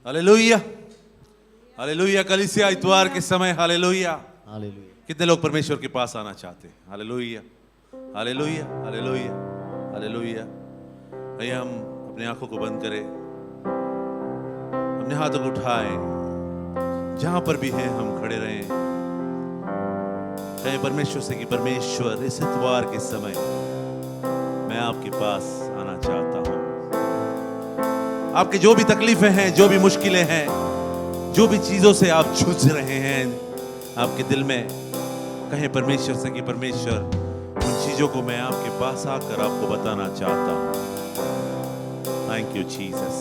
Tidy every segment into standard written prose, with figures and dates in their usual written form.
Hallelujah, hallelujah. कलीसिया इतवार के समय हालेलुया। हालेलुया। कितने लोग परमेश्वर के पास आना चाहते हैं? Hallelujah, hallelujah, hallelujah, hallelujah. आइए हम अपनी आंखों को बंद करें, अपने हाथों को उठाएं, जहां पर भी हैं हम खड़े रहें। कहें परमेश्वर से कि परमेश्वर इस इतवार के समय मैं आपके पास आना चाहता हूं। आपके जो भी तकलीफें हैं, जो भी मुश्किलें हैं, जो भी चीजों से आप जूझ रहे हैं आपके दिल में, कहें परमेश्वर से कि परमेश्वर उन चीजों को मैं आपके पास आकर आपको बताना चाहता हूं। Thank you Jesus.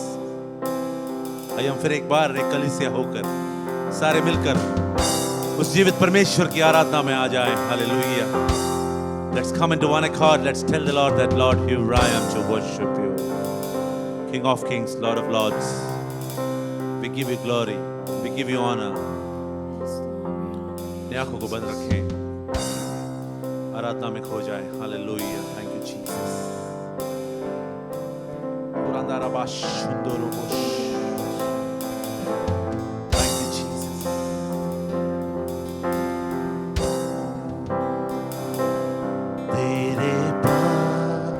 आइए हम फिर एक बार एक कलीसिया होकर सारे मिलकर उस जीवित परमेश्वर की आराधना में आ जाएं। Hallelujah. Let's come into one accord. Let's tell the Lord that, Lord, here I am to worship you. King of kings, Lord of lords. We give you glory. We give you honor. अपनी आंखों को बंद रखें, आराधना में खो जाए। Hallelujah. Thank you Jesus. Thank you Jesus. तेरे पास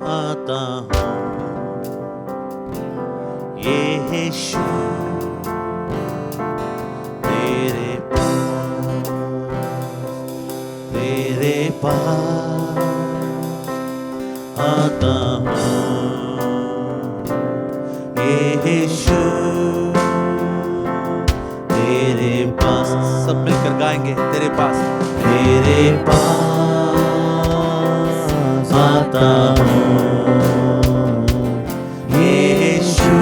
आता हूँ यीशु, तेरे पास आता हूँ यीशु, तेरे पास। सब मिलकर गाएंगे, तेरे पास, तेरे पास आता हूँ यीशु,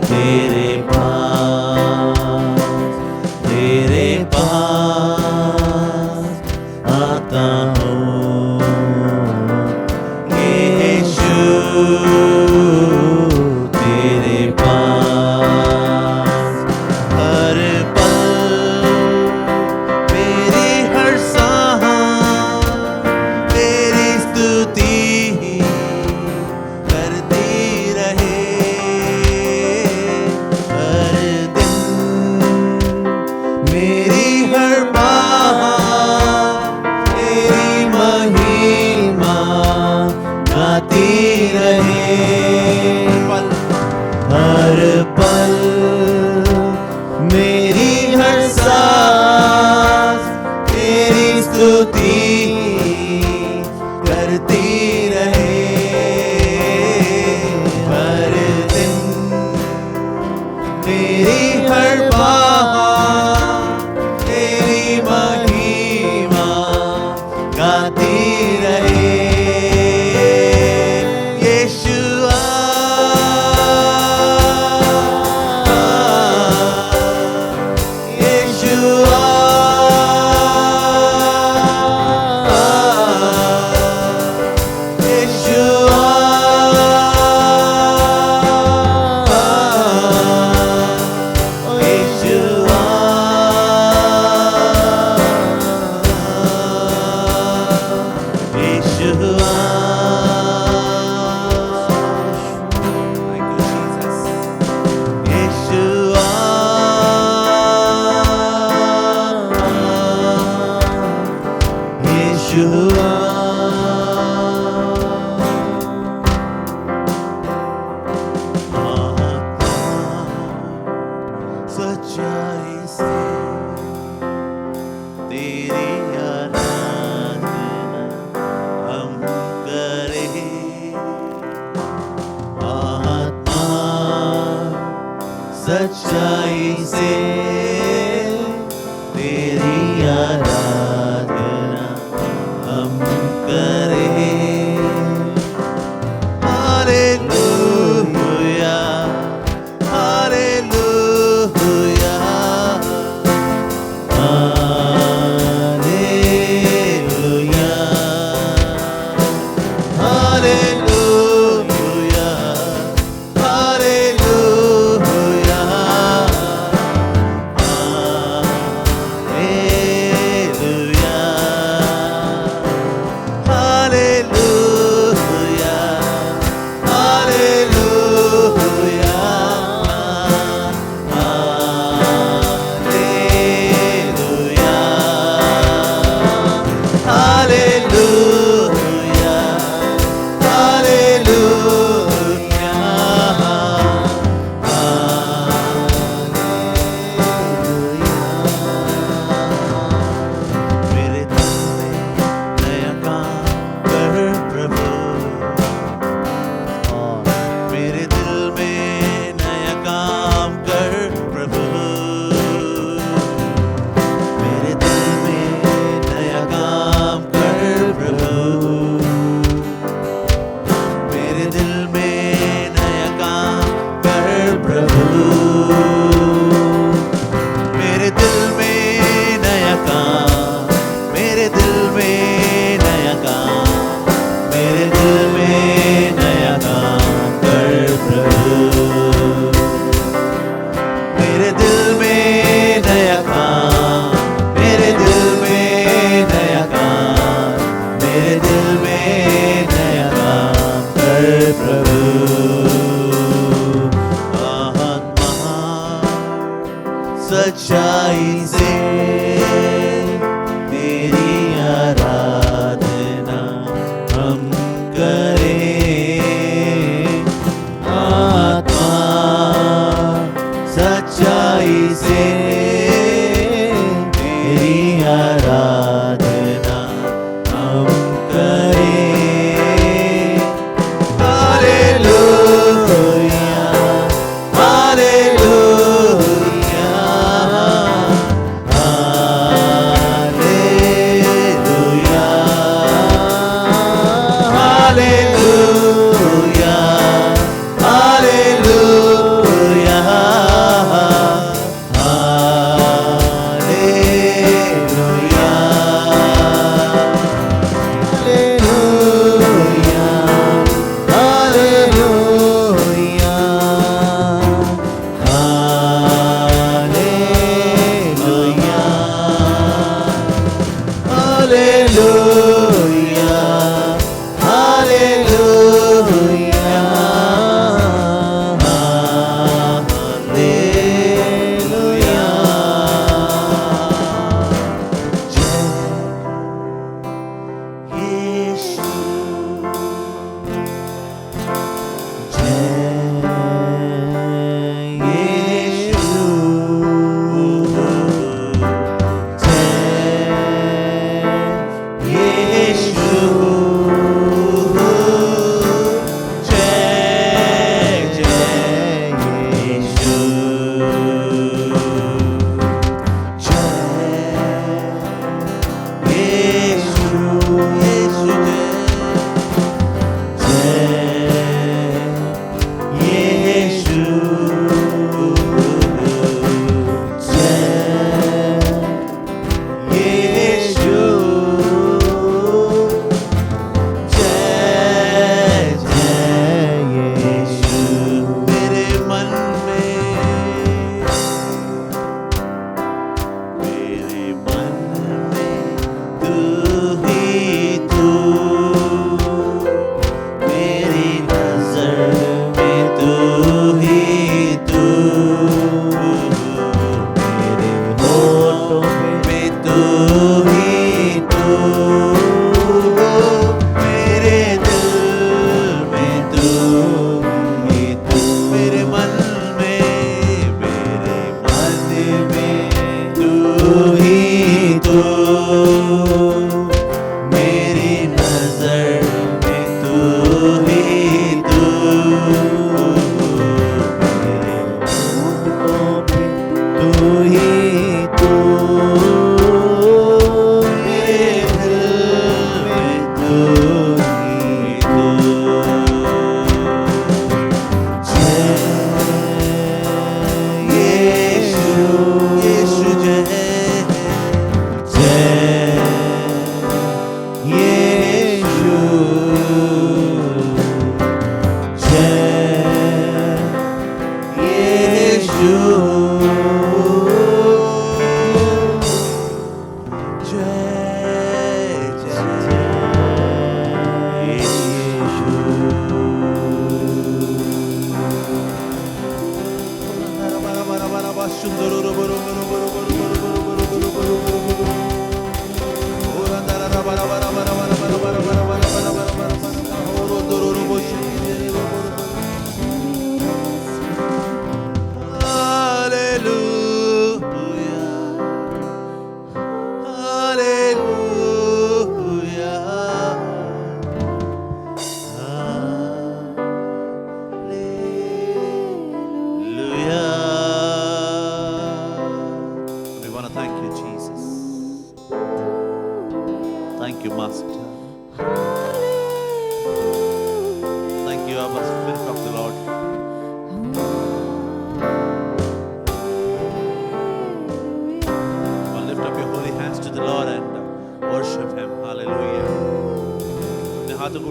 तेरे पास आता हूँ यीशु, तेरे पास। हर पल मेरी हर सांस तेरी स्तुति करती रहे। हर दिन मेरी हर बात तेरी महिमा गाती रहे। हर पल मेरी हर सांस तेरी स्तुति करती रहे। हर दिन मेरी हर बात तेरी महिमा गाती रहे। Yeshua, Yeshua, Yeshua, Yeshua, Yeshua. Thank you Jesus. Yeshua, Yeshua. सच्चाई से तेरी आराधना हम करें। आत्मा सच्चाई से तेरी आराधना हम करें। Hallelujah, hallelujah, hallelujah, hallelujah, hallelujah, hallelujah, hallelujah,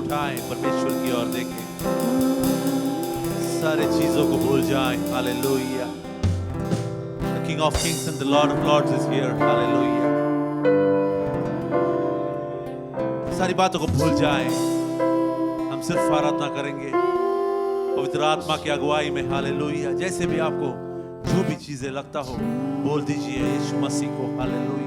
उठाएं, परमेश्वर की ओर देखें, सारे चीजों को भूल जाएं। Hallelujah. The King of Kings and the Lord of Lords is here. Hallelujah. सारी बातों को भूल जाएं, हम सिर्फ आराधना करेंगे पवित्र आत्मा की अगुवाई में। हालेलुया। जैसे भी आपको जो भी चीजें लगता हो बोल दीजिए यीशु मसीह को। Hallelujah.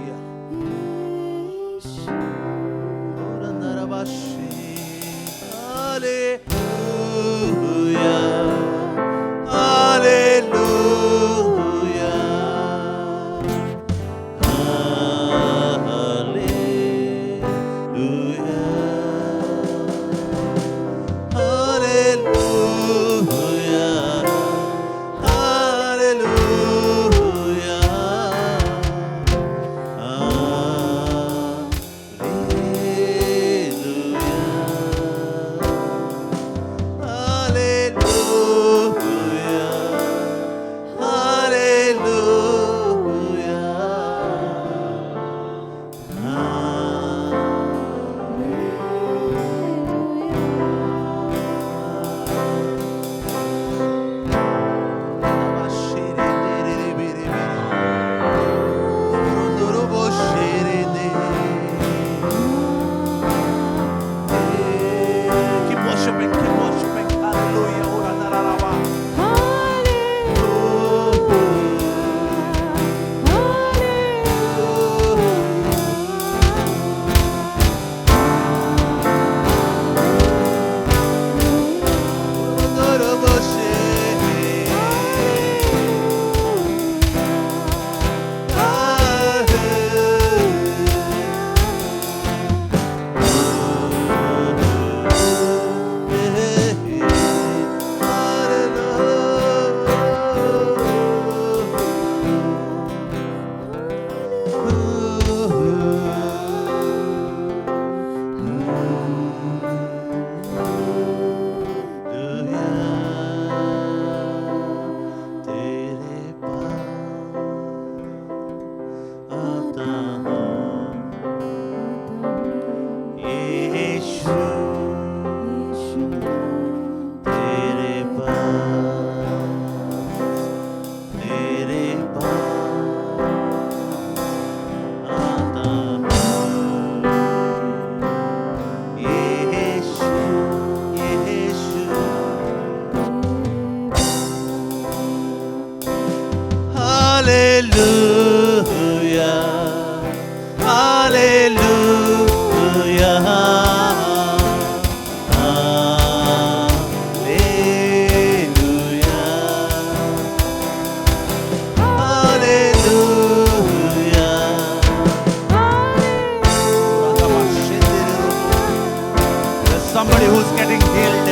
Somebody who's getting healed.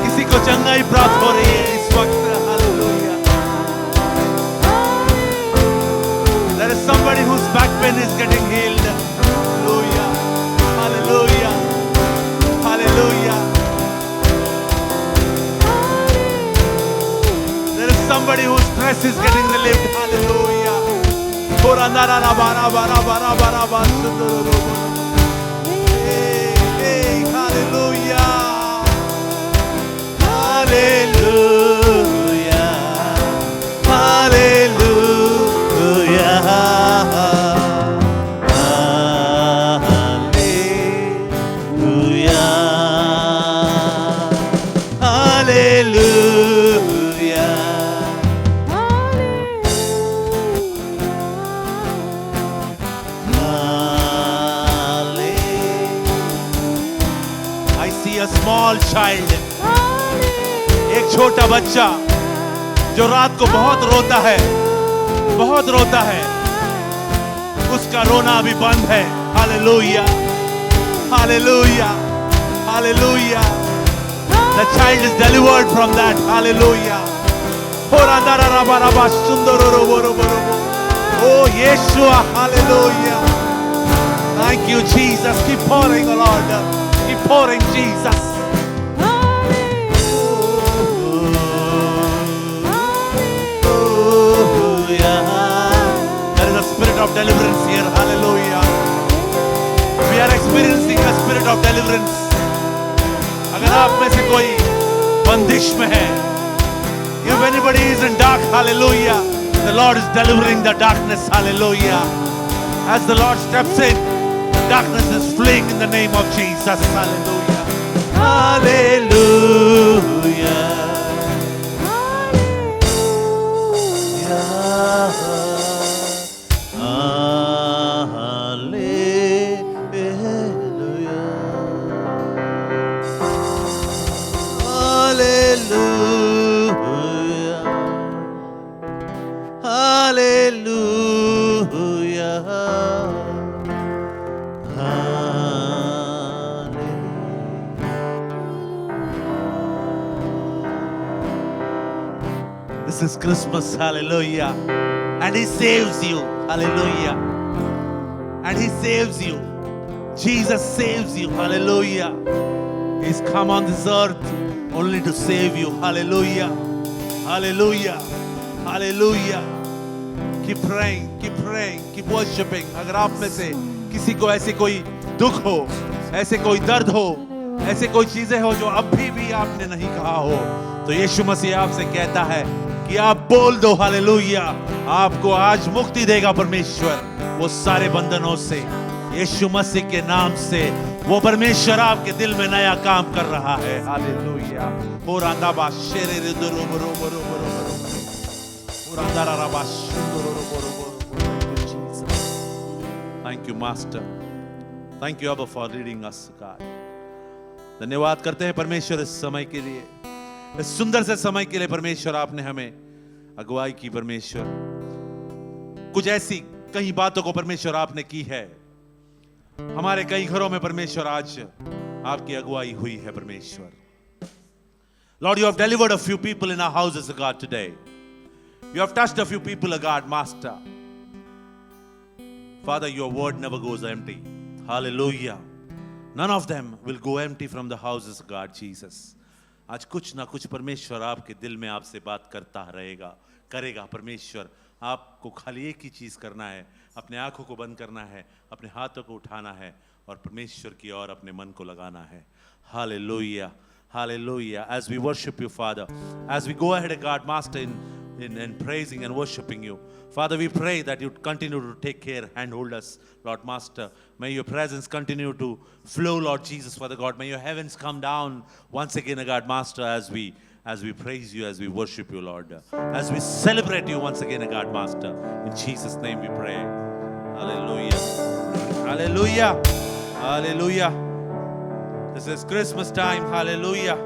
किसी को चंगाई प्राप्त हो रही है इस वक्त। Hallelujah. There is somebody whose back pain is getting healed. Hallelujah. Hallelujah. Hallelujah. There is somebody whose stress is getting relieved. Hallelujah. Hey, hallelujah. Hallelujah. Hallelujah. A small child, एक छोटा बच्चा जो रात को बहुत रोता है, बहुत रोता है, उसका रोना अभी बंद है। Hallelujah, hallelujah, hallelujah. The child is delivered from that. Hallelujah. Oh, Yeshua, hallelujah. Thank you, Jesus. Keep pouring, oh Lord. Keep pouring, Jesus. There is a spirit of deliverance here. Hallelujah. spirit of deliverance. अगर आप में से कोई बंदिश में है, if anybody is in dark, hallelujah, the Lord is delivering the darkness, hallelujah. As the Lord steps in, darkness is fleeing in the name of Jesus, hallelujah. Hallelujah. This is Christmas, hallelujah. And He saves you, hallelujah. And He saves you. Jesus saves you, hallelujah. He's come on this earth only to save you, hallelujah. Hallelujah. Hallelujah. Keep praying, keep worshiping. अगर आप में से किसी को ऐसे कोई दुख हो, ऐसे कोई दर्द हो, ऐसे कोई चीजें हो जो अभी भी आपने नहीं कहा हो, तो यीशु मसीह आपसे कहता है कि आप बोल दो, हालेलुया। आपको आज मुक्ति देगा परमेश्वर वो सारे बंधनों से। यीशु मसीह के नाम से वो परमेश्वर आपके दिल में नया काम कर रहा है, hallelujah. Thank you, Master. Thank you, Abba, for leading us, God. धन्यवाद करते हैं परमेश्वर इस समय के लिए, इस सुंदर से समय के लिए। परमेश्वर आपने हमें अगुवाई की, परमेश्वर कुछ ऐसी कई बातों को परमेश्वर आपने की है हमारे कई घरों में। परमेश्वर आज आपकी अगुवाई हुई है परमेश्वर। Lord, you have delivered a few people in our houses, God, today. You have touched a few people, God, Master. Father, your word never goes empty. Hallelujah. None of them will go empty from the houses, God, Jesus. आज कुछ ना कुछ परमेश्वर आपके दिल में आपसे बात करता रहेगा, करेगा। परमेश्वर आपको खाली एक ही चीज करना है, अपने आंखों को बंद करना है, अपने हाथों को उठाना है और परमेश्वर की ओर अपने मन को लगाना है। Hallelujah, hallelujah. As we worship you, Father, as we go ahead, God, Master, in praising and worshiping you, Father, we pray that you continue to take care and hold us, Lord Master. May your presence continue to flow, Lord Jesus, Father God. May your heavens come down once again, God, Master, as we praise you, as we worship you, Lord, as we celebrate you once again, God, Master. In Jesus' name we pray. Hallelujah. Hallelujah. Hallelujah. This is Christmas time. Hallelujah.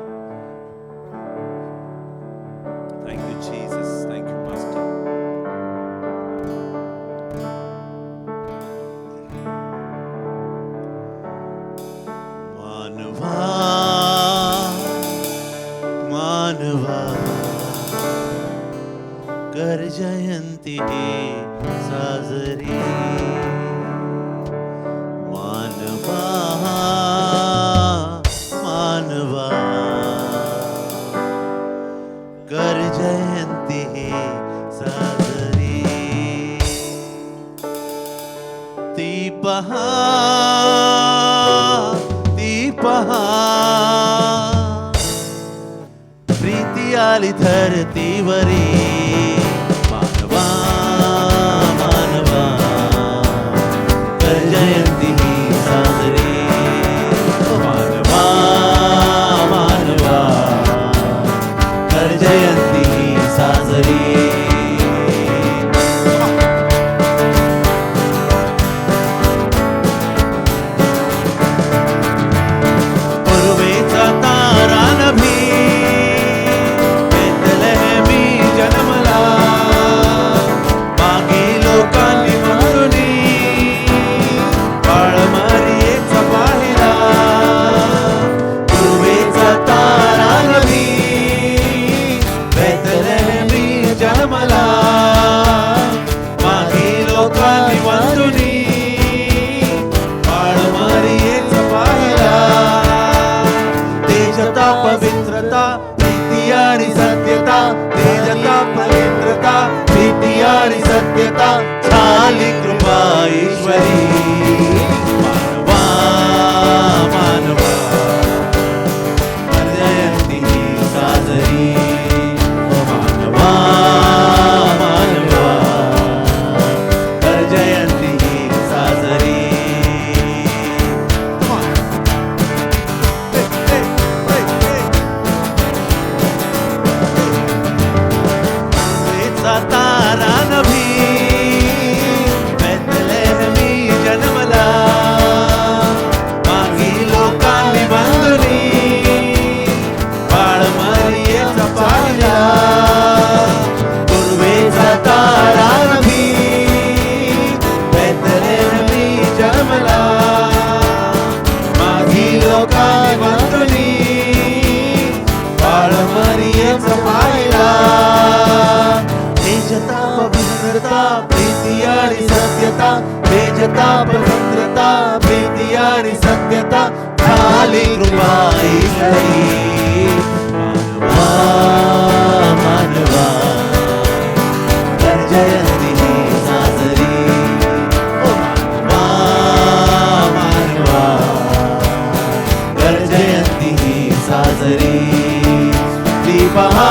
Thank you, Jesus. Thank you, Master. मानवा कर जयंती साजरी, मानवा मानवा कर जयंती साजरी। ती पहा प्रीती आली धरतीवरी, मानवा मानवा कर जयंती साजरी, मानवा मानवा कर जयंती साजरी। पूर्वेचा तारा नभी बेतलेहमी जन्मला, तेजता पवित्रता प्रीती आणि सत्यता झाली कृपा ईश्वरी मानवा मानवा कर जयंती ही साजरी ओ मानवा मानवा कर जयंती ही साजरी ती पहा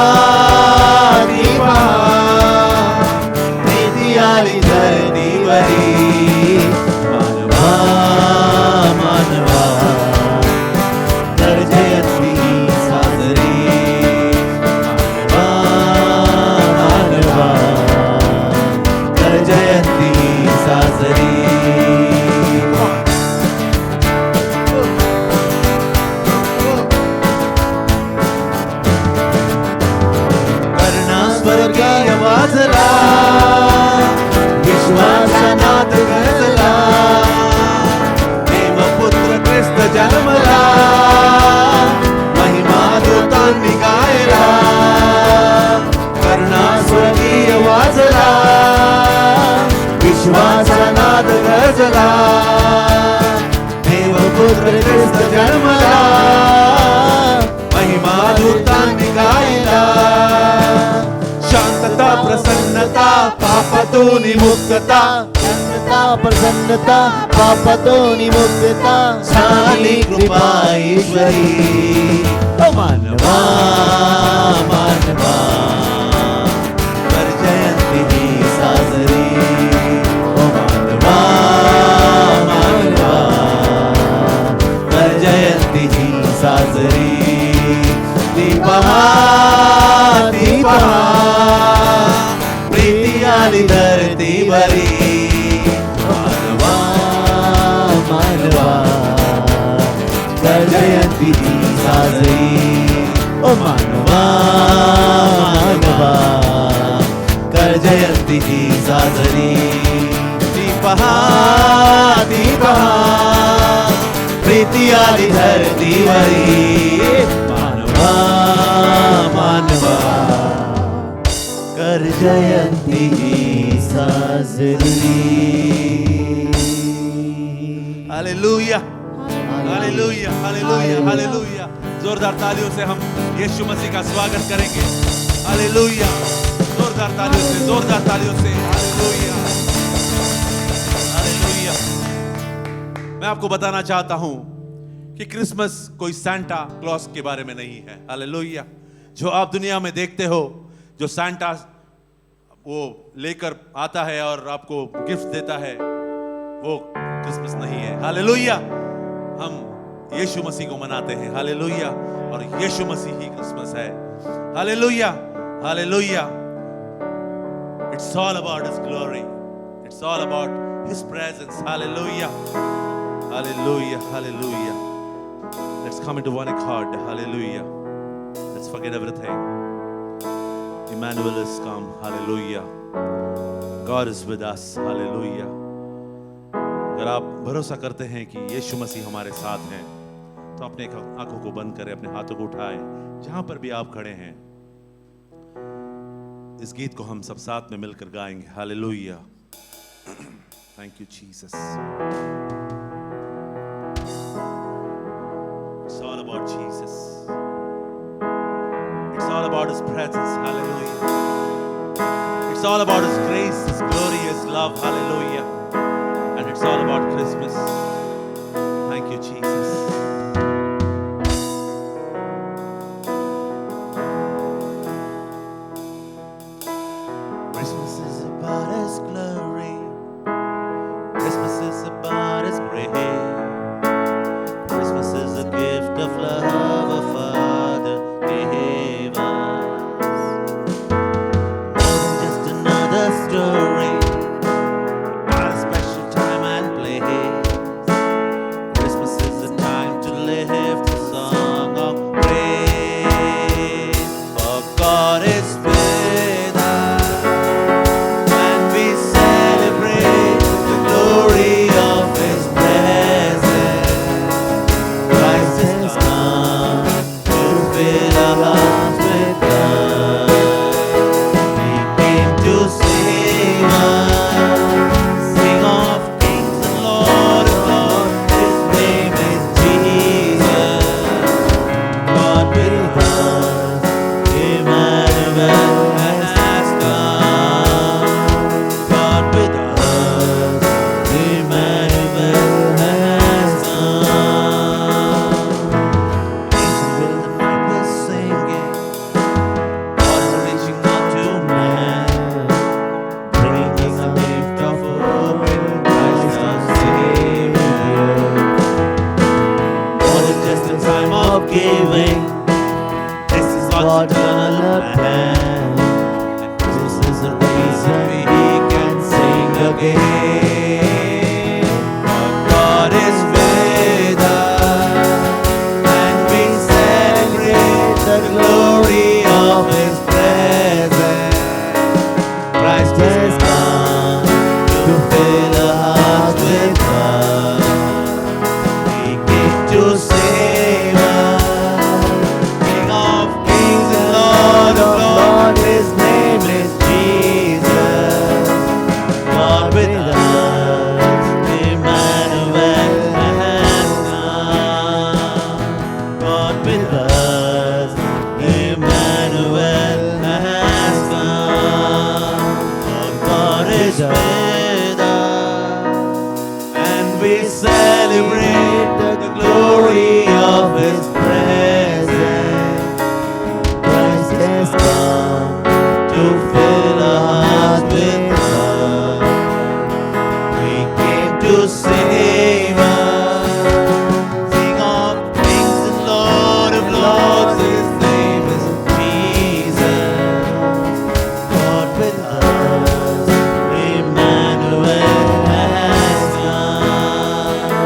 प्रीती आली धरणीवरी मानवा मानवा कर जयंती ही साजरी मानवा मानवा कर जयंती ही साजरी स्वर्गीय वाजला विश्वासनात गजला देवपुत्र ख्रिस्त जन्मला महिमा दूतांनी गायला करुणा स्वर्गीय वाजला विश्वासनात गजला देवपुत्र ख्रिस्त जन्मला महिमा दूतांनी गायला शांतता प्रसन्नता पापातून मुक्तता शांतता प्रसन्नता पापातून मुक्तता झाली कृपा ईश्वरी ओ मानवा मानवा कर जयंती ही साजरी ओ मानवा मानवा कर जयंती ही साजरी ती पहा प्रीती आली धरतीवरी मानवा मानवा कर जयंती ही साजरी ओ मानवा मानवा कर जयंती ही साजरी ती पहा प्रीती आली धरतीवरी मानवा मानवा कर जयंती ही साजरी हालेलुया हालेलुया हालेलुया हालेलुया जोरदार तालियों से हम यीशु मसीह का स्वागत करेंगे हालेलुया जोरदार तालियों से हालेलुया हालेलुया मैं आपको बताना चाहता हूं कि क्रिसमस कोई सांता क्लॉस के बारे में नहीं है हालेलुया जो आप दुनिया में देखते हो जो सांता वो लेकर आता है और आपको गिफ्ट देता है वो क्रिसमस नहीं है हालेलुया हम यीशु मसीह को मनाते हैं हालेलुया और यीशु मसीह ही क्रिसमस है hallelujah hallelujah it's all about his glory it's all about his presence hallelujah hallelujah hallelujah let's come into one accord hallelujah let's forget everything Emmanuel is come. Hallelujah. God is with us. Hallelujah. अगर आप भरोसा करते हैं कि यीशु मसीह हमारे साथ हैं तो अपने आंखों को बंद करें अपने हाथों को उठाएं जहां पर भी आप खड़े हैं इस गीत को हम सब साथ में मिलकर गाएंगे hallelujah thank you Jesus It's all about Jesus. It's all about His presence. Hallelujah. It's all about His grace, His glory, His love. Hallelujah. And it's all about Christmas. Thank you, Jesus. Christmas is about His glory. Christmas is about His grace. Christmas is a gift of love a Father gave us. More than just another story about a special time and place. Christmas is a time to lift the song of praise. For God is with us, and we celebrate the glory of His presence. Christ is come. the time of giving. This is what's gonna look at. This is the reason we can sing again. God is with us, and we celebrate the glory of His presence. Christ has come to fill our hearts with love. He came to save us, King of kings and Lord of lords. His name is Jesus. God with us, Emmanuel has come. God with us, Emmanuel has come. God is with us, and we celebrate the glory of His presence. Christ has come to fill our hearts with love. He came to save us, King of kings and Lord of lords. His name is Jesus. God with us, Emmanuel has come.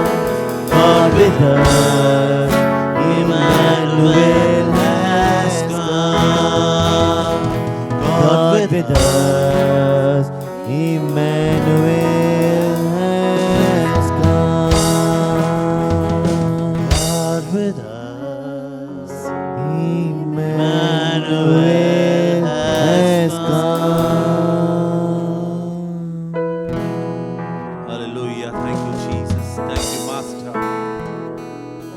God with us, Emmanuel has come. God with us, Emmanuel has come. God with us, Emmanuel has come. Hallelujah. Thank you, Jesus. Thank you, Master.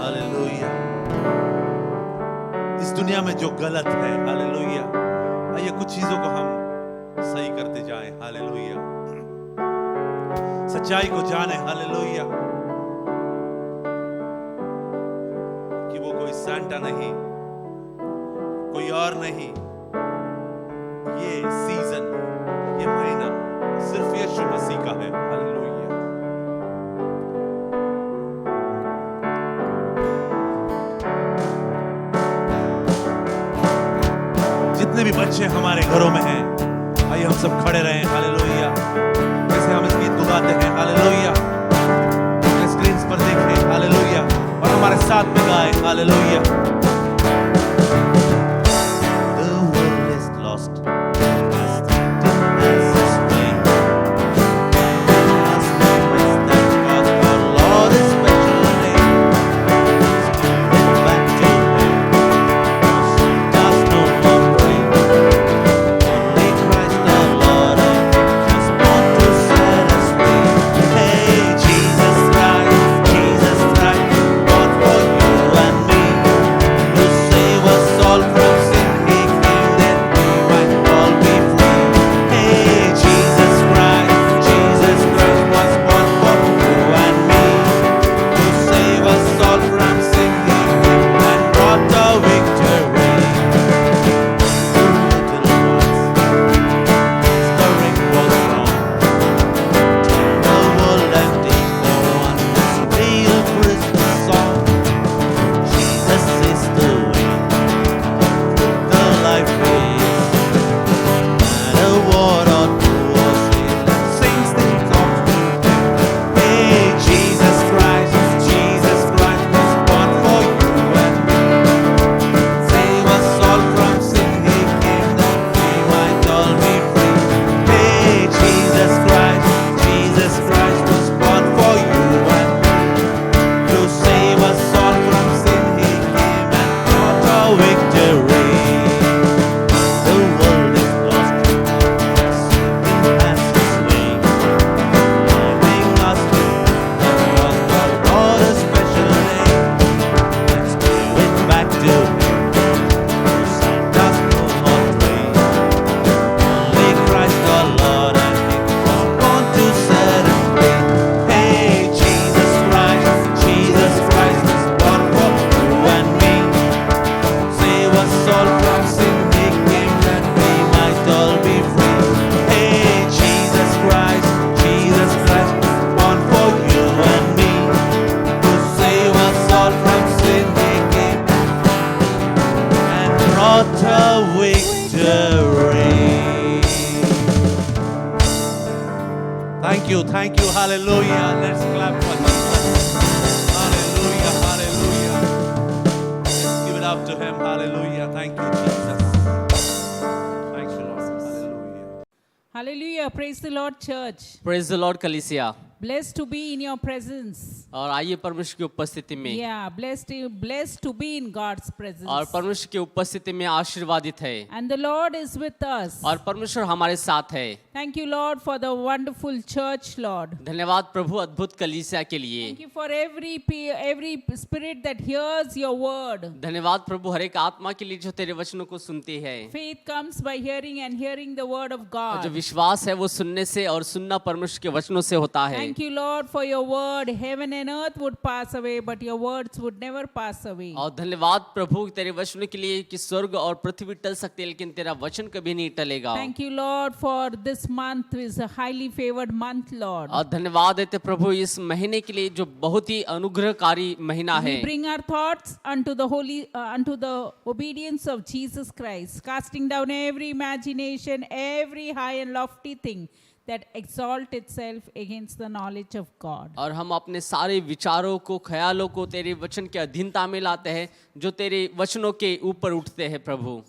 Hallelujah. इस दुनिया में जो गलत है, hallelujah, आइए कुछ चीजों को हम सही करते जाएं, हालेलुया, सच्चाई को जाने, हालेलुया, कि वो कोई सांता नहीं, कोई और नहीं, ये सीजन, ये महीना सिर्फ यीशु मसीह का है, हालेलुया। जितने भी बच्चे हमारे घरों में हैं, आइए हम सब खड़े रहें, हालेलुया, जैसे हम इस गीत को गाते हैं, हालेलुया, अपने स्क्रीन पर देखें, हालेलुया, और हमारे साथ में गाएं, hallelujah. The world is lost. As its way. As always, thank God for Lord is specially. Spirit back to Him. Does no more pray. Only Christ the Lord has born to set us free. Hey, Jesus Christ, God for you and me. To save us all from sin, He came that we might what a victory. Thank you, hallelujah. Let's clap for Jesus. Hallelujah, hallelujah. Let's give it up to him, hallelujah. Thank you, Jesus. Thank you, Lord, hallelujah. Hallelujah. Praise the Lord, church. Praise the Lord कलीसिया। Blessed to be in your presence. और आइए परमेश्वर की उपस्थिति में Yeah, blessed to be in God's presence. और परमेश्वर की उपस्थिति में आशीर्वादित है And the Lord is with us. और परमेश्वर हमारे साथ है। Thank you, Lord, for the wonderful church, Lord. धन्यवाद प्रभु अद्भुत कलीसिया के लिए। Thank you for every spirit that hears your word. धन्यवाद प्रभु हर एक आत्मा के लिए जो तेरे वचनों को सुनती है। Faith comes by hearing and hearing the word of और जो God. विश्वास है वो सुनने से और सुनना परमेश्वर के वचनों से होता है। Thank you, Lord, for your word. Heaven and earth would pass away, but your words would never pass away. और धन्यवाद प्रभु तेरे वचनों के लिए कि स्वर्ग और पृथ्वी टल सकते हैं लेकिन तेरा वचन कभी नहीं टलेगा। Thank you, Lord, for this month is a highly favored month, Lord. और धन्यवाद देते प्रभु इस महीने के लिए जो बहुत ही अनुग्रहकारी महीना है। We bring our thoughts unto the obedience of Jesus Christ, casting down every imagination, every high and lofty thing that exalt itself against the knowledge of God. और हम अपने सारे विचारों को ख्यालों को तेरे वचन के अधीनता में लाते हैं जो तेरे वचनों के ऊपर उठते हैं प्रभु।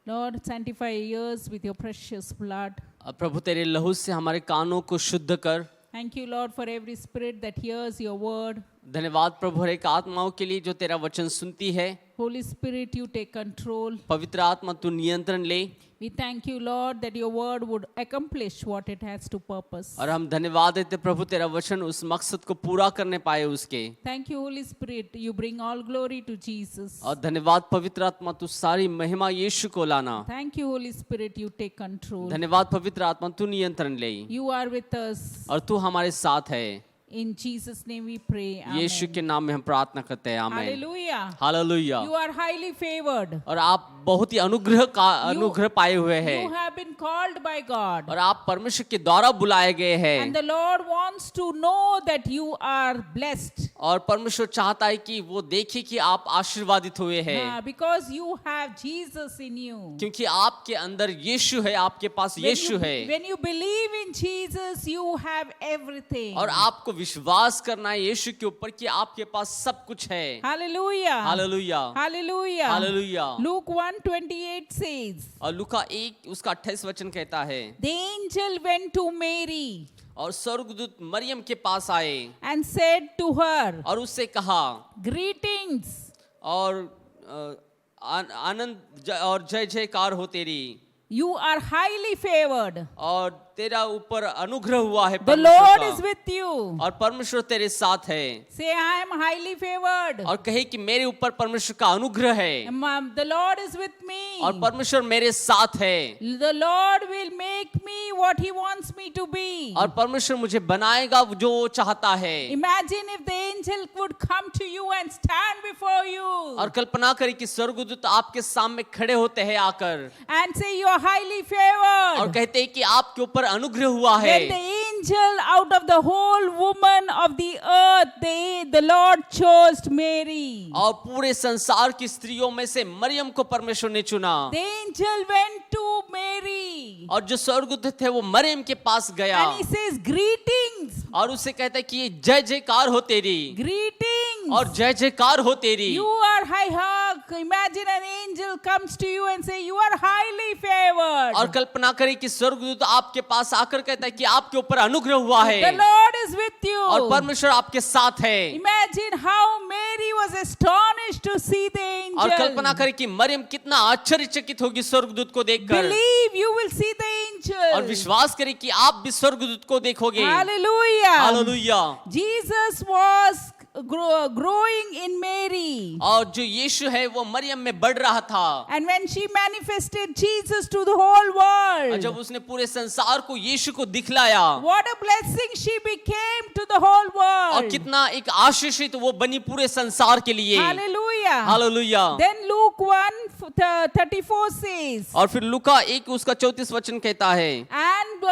Lord, sanctify our ears with your precious blood. प्रभु तेरे लहू से हमारे कानों को शुद्ध कर। Thank you, Lord, for every spirit that hears your word. धन्यवाद प्रभु हर एक आत्माओं के लिए जो तेरा वचन सुनती है। Holy Spirit, you take control. पवित्र आत्मा तू नियंत्रण ले। We thank you, Lord, that your word would accomplish what it has to purpose. और हम धन्यवाद देते प्रभु तेरा वचन उस मकसद को पूरा करने पाए उसके। Thank you, Holy Spirit. You bring all glory to Jesus. और धन्यवाद पवित्र आत्मा तू सारी महिमा यीशु को लाना। Thank you, Holy Spirit. You take control. धन्यवाद पवित्र आत्मा तू नियंत्रण ले You are with us. और तू हमारे साथ है। In Jesus' name we pray. Amen. यीशु के नाम में हम प्रार्थना करते हैं आमीन। Hallelujah. Hallelujah. You are highly favored. और आप बहुत ही अनुग्रह पाए हुए हैं You have been called by God. और आप परमेश्वर के द्वारा बुलाए गए हैं। And the Lord wants to know that you are blessed. और परमेश्वर चाहता है कि वो देखे कि आप आशीर्वादित हुए हैं Because you have Jesus in you. क्योंकि आपके अंदर यीशु है, आपके पास यीशु है। When you believe in Jesus, you have everything. और आपको विश्वास करना है यीशु के ऊपर कि आपके पास सब कुछ है। Hallelujah. Hallelujah. Hallelujah. Hallelujah. Luke 1:28 says, और लूका 1 उसका 28 वचन कहता है the angel went to Mary और स्वर्गदूत मरियम के पास आए and said to her, और उससे कहा greetings. और आनंद और जय जयकार हो तेरी You are highly favored. और तेरा ऊपर अनुग्रह हुआ है The परमेश्वर Lord का। is with you. और परमेश्वर तेरे साथ है Say, I am highly favored. और कहे कि मेरे ऊपर परमेश्वर का अनुग्रह है The Lord is with me. और परमेश्वर मेरे साथ है The Lord will make me what He wants me to be. और परमेश्वर मुझे बनाएगा जो वो चाहता है। Imagine if the angel would come to you and stand before you और कल्पना करें कि स्वर्गदूत आपके सामने खड़े होते हैं आकर and say you are highly favored. और कहते हैं कि आपके ऊपर अनुग्रह हुआ है। When the angel out of the whole woman of the earth, the Lord chose Mary. और पूरे संसार की स्त्रियों में से मरियम को परमेश्वर ने चुना। The angel went to Mary और जो स्वर्गदूत थे वो मरियम के पास गया and he says, greetings, और उससे कहता है कि ये जय जयकार हो तेरी greetings. और जय जयकार हो तेरी। You are high. Imagine an angel comes to you and say, you are highly favored. और कल्पना करें कि स्वर्गदूत आपके पास आकर कहता है कि आपके ऊपर अनुग्रह हुआ है The Lord is with you. और परमेश्वर आपके साथ है। Imagine how Mary was astonished to see the angel. और कल्पना करें कि मरियम कितना आश्चर्यचकित होगी स्वर्गदूत को देखकर। Believe you will see the angel. और विश्वास करें कि आप भी स्वर्गदूत को देखोगे। Hallelujah. Hallelujah. Jesus was growing in Mary. और जो यीशु है वो मरियम में बढ़ रहा था। And when she manifested Jesus to the whole और world, जब उसने पूरे संसार को यीशु को दिखलाया what a blessing she became to the whole और world. कितना एक आशीषित वो बनी पूरे संसार के लिए। Hallelujah. Hallelujah. Then Luke 1:34 says, और फिर लूका 1 उसका 34 वचन कहता है and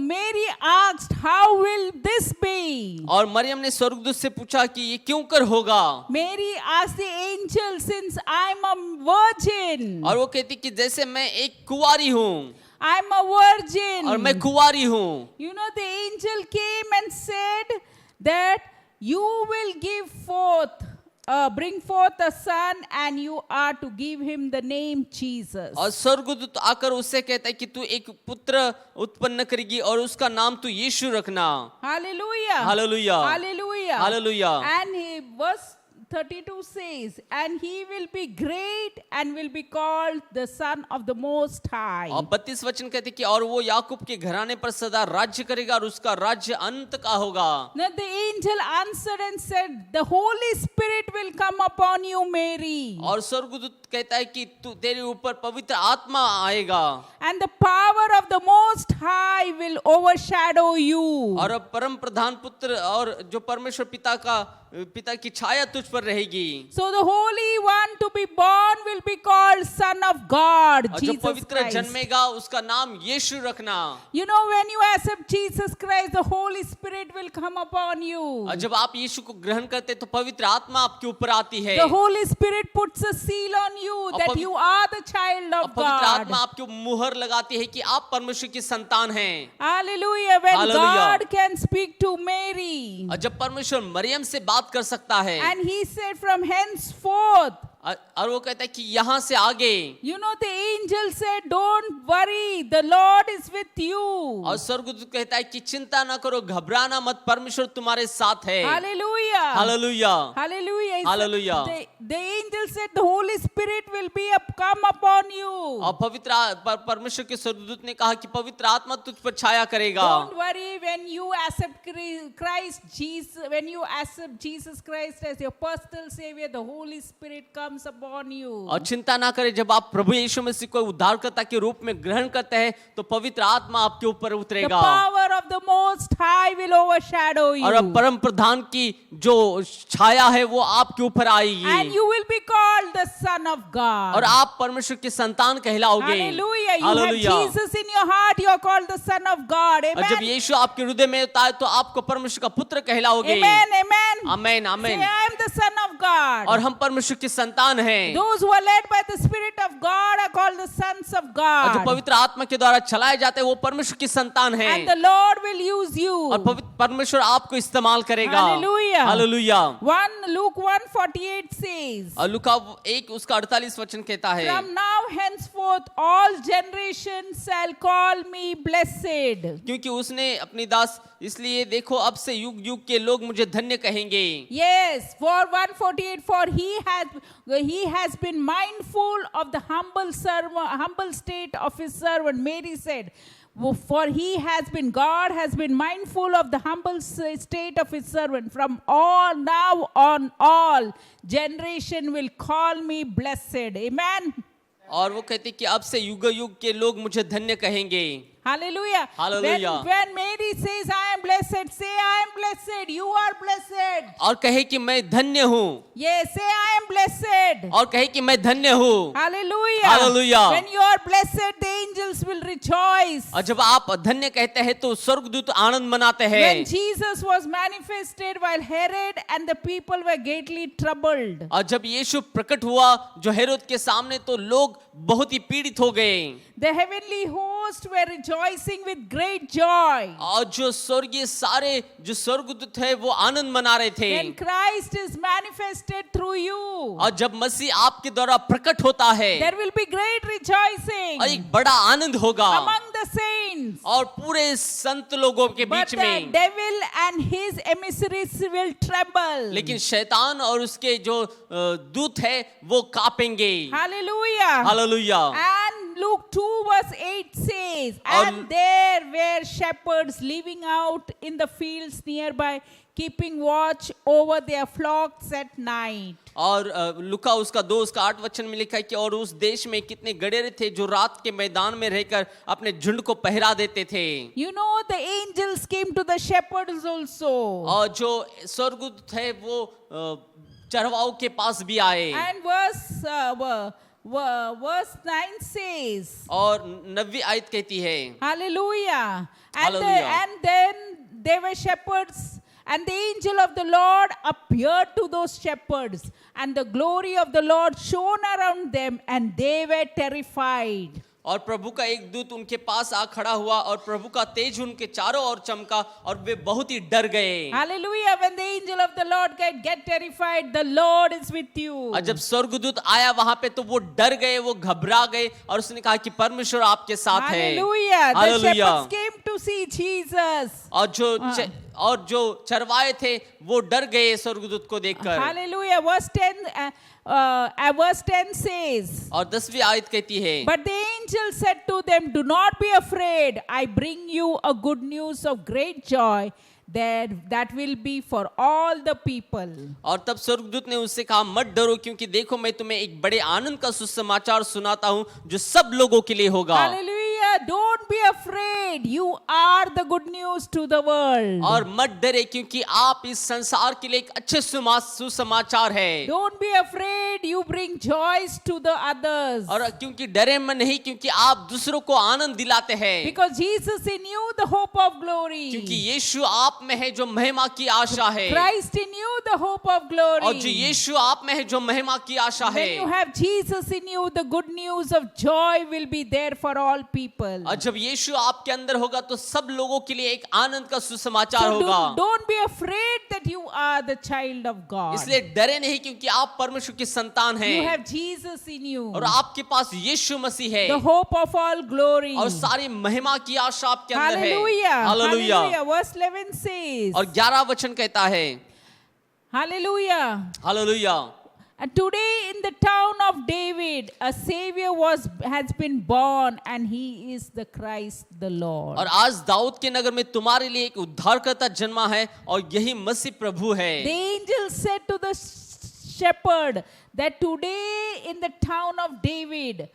Mary asked, how will this be? और मरियम ने स्वर्गदूत से पूछा कि ये क्यों कर होगा। Mary asked the angel, since I'm a virgin. और वो कहती कि जैसे मैं एक कुंवारी हूँ I'm a virgin. और मैं कुंवारी हूँ, You know, the angel came and said that you will bring forth a son, and you are to give him the name Jesus. और स्वर्गदूत आकर उससे कहता है कि तू एक पुत्र उत्पन्न करेगी और उसका नाम तू यीशु रखना। Hallelujah. Hallelujah. Hallelujah. Hallelujah. And verse 32 says, and he will be great and will be called the Son of the Most High. और 32 वचन कहते कि और वो याकूब के घराने पर सदा राज्य करेगा और उसका राज्य अंत का होगा। Now the angel answered and said, the Holy Spirit will come upon you, Mary. और स्वर्गदूत कहता है कि तू तेरे ऊपर पवित्र आत्मा आएगा And the power of the Most High will overshadow you. और परम प्रधान पुत्र और जो परमेश्वर पिता की छाया तुझ पर रहेगी। So the Holy One to be born will be called Son of God, और जो Jesus पवित्र Christ. जन्मेगा उसका नाम यीशु रखना। You know, when you accept Jesus Christ, the Holy Spirit will come upon you. और जब आप यीशु को ग्रहण करते तो पवित्र आत्मा आपके ऊपर आती है। The Holy Spirit puts a seal on you that you are the child और of पवित्र God. आत्मा आपके मुहर लगाती है कि आप परमेश्वर की संतान हैं। Hallelujah. When Hallelujah. God can speak to Mary, और जब परमेश्वर मरियम से बात कर सकता है and he said, from henceforth, और वो कहता है कि यहाँ से आगे, you know, the angel said, don't worry, the Lord is with you. और स्वर्गदूत कहता है कि चिंता ना करो, घबराना मत, परमेश्वर तुम्हारे साथ है। Hallelujah. Hallelujah. Hallelujah. He said- Hallelujah. The angel said, the Holy Spirit will be come upon you. और परमेश्वर के स्वर्गदूत ने कहा कि पवित्र आत्मा तुझ पर छाया करेगा। Don't worry, when you accept Christ Jesus, when you accept Jesus Christ as your personal Savior, the Holy Spirit comes upon you. और चिंता ना करें, जब आप प्रभु यीशु मसीह को उद्धारकर्ता के रूप में ग्रहण करते हैं तो पवित्र आत्मा आपके ऊपर The उतरेगा power of the Most High will overshadow you. और परम प्रधान की जो छाया है वो आपके ऊपर And आएगी you will be called the Son of God. और आप परमेश्वर के संतान कहलाओगे। Hallelujah. You hallelujah. have Jesus in your heart, you are called the Son of God. और जब Amen. यीशु आपके हृदय में होता है तो आपको परमेश्वर का पुत्र कहलाओगे। Amen. Amen. आमीन Say, आमीन। I am the Son of God. और हम परमेश्वर की संतान हैं Those who are led by the Spirit of God are called the sons of और जो God. पवित्र आत्मा के द्वारा चलाए जाते हैं वो परमेश्वर की संतान हैं And the Lord will use you. और परमेश्वर आपको इस्तेमाल करेगा। Hallelujah. हालेलुया। Luke 1:48 says, और लूका 1 उसका 48 वचन कहता है, from now henceforth all generations shall call me blessed. क्योंकि उसने अपनी दास इसलिए देखो अब से युग युग के लोग मुझे धन्य कहेंगे। Yes, for 148, for he has been mindful of the humble state of his servant. Mary said, for God has been mindful of the humble state of his servant. From now on all generation will call me blessed. Amen. और वो कहती कि अब से युग युग के लोग मुझे धन्य कहेंगे। Hallelujah. Hallelujah. When Mary says, I am blessed, say, I am blessed. You are blessed. और कहे कि मैं धन्य हूँ Yes, say, I am blessed. और कहे कि मैं धन्य हूँ। Hallelujah. Hallelujah. When you are blessed, the angels will rejoice. और जब आप धन्य कहते हैं तो स्वर्गदूत आनंद मनाते When हैं। Jesus was manifested while Herod and the people were greatly troubled. और जब यीशु प्रकट हुआ जो हेरोद के सामने तो लोग बहुत ही पीड़ित हो गए। The heavenly host were rejoicing with great joy. और जो स्वर्गीय सारे जो स्वर्गदूत है वो आनंद मना रहे थे। When Christ is manifested through you, और जब मसीह आपके द्वारा प्रकट होता है there will be great rejoicing और एक बड़ा आनंद होगा among the saints. और पूरे संत लोगों के But बीच the में। devil and his emissaries will tremble. लेकिन शैतान और उसके जो दूत है वो कांपेंगे। Hallelujah. Hallelujah. And Luke 2:8 says, और- and there were shepherds living out in the fields nearby, keeping watch over their flocks at night. और लुका उसका 2 उसका 8 वचन में लिखा है कि और उस देश में कितने गडेरे थे जो रात के मैदान में रहकर अपने झुंड को पहरा देते थे। You know, the angels came to the shepherds also. और जो स्वर्गदूत है वो चरवाओं के पास भी आए। And verse 9 says, और 9वीं आयत कहती है, Hallelujah. Hallelujah. And then there were shepherds And the angel of the Lord appeared to those shepherds, and the glory of the Lord shone around them, and they were terrified. और प्रभु का एक दूत उनके पास आ खड़ा हुआ और प्रभु का तेज उनके चारों ओर चमका और वे बहुत ही डर गए। Hallelujah. When the angel of the Lord get terrified, the Lord is with you. और जब स्वर्गदूत आया वहां पे तो वो डर गए, वो घबरा गए और उसने कहा कि परमेश्वर आपके साथ है। Hallelujah. The hallelujah. shepherds came to see Jesus. और जो चरवाए थे वो डर गए स्वर्गदूत को देखकर। Hallelujah. Verse 10 says, और 10वीं आयत कहती है, but the angel said to them, do not be afraid. I bring you a good news of great joy that will be for all the people. और तब स्वर्गदूत ने उससे कहा, मत डरो, क्योंकि देखो मैं तुम्हें एक बड़े आनंद का सुसमाचार सुनाता हूं जो सब लोगों के लिए होगा। Hallelujah. Don't be afraid. You are the good news to the world. और मत डरे, क्योंकि आप इस संसार के लिए एक अच्छे सुसमाचार है। Don't be afraid. You bring joys to the others. और क्योंकि डरे मन नहीं, क्योंकि आप दूसरों को आनंद दिलाते हैं। Because Jesus in you the hope of glory. क्योंकि यीशु आप में है जो महिमा की आशा है। Christ in you the hope of glory. और जो यीशु आप में है जो महिमा की आशा है। When you have Jesus in you, the good news of joy will be there for all people. और जब यीशु आपके अंदर होगा तो सब लोगों के लिए एक आनंद का सुसमाचार So होगा। don't be afraid that you are the child of God. इसलिए डरे नहीं, क्योंकि आप परमेश्वर की संतान You हैं have Jesus in you. और आपके पास यीशु मसीह है The hope of all glory. और सारी महिमा की आशा आपके अंदर है। Hallelujah. Hallelujah. Hallelujah. Verse 11 says. और 11 वचन कहता है, Hallelujah. Hallelujah. And today in the town of David, a savior has been born, and he is the Christ the Lord. और आज दाऊद के नगर में तुम्हारे लिए एक उद्धारकर्ता जन्मा है और यही मसीह प्रभु है। The angel said to the shepherd that today in the town of David,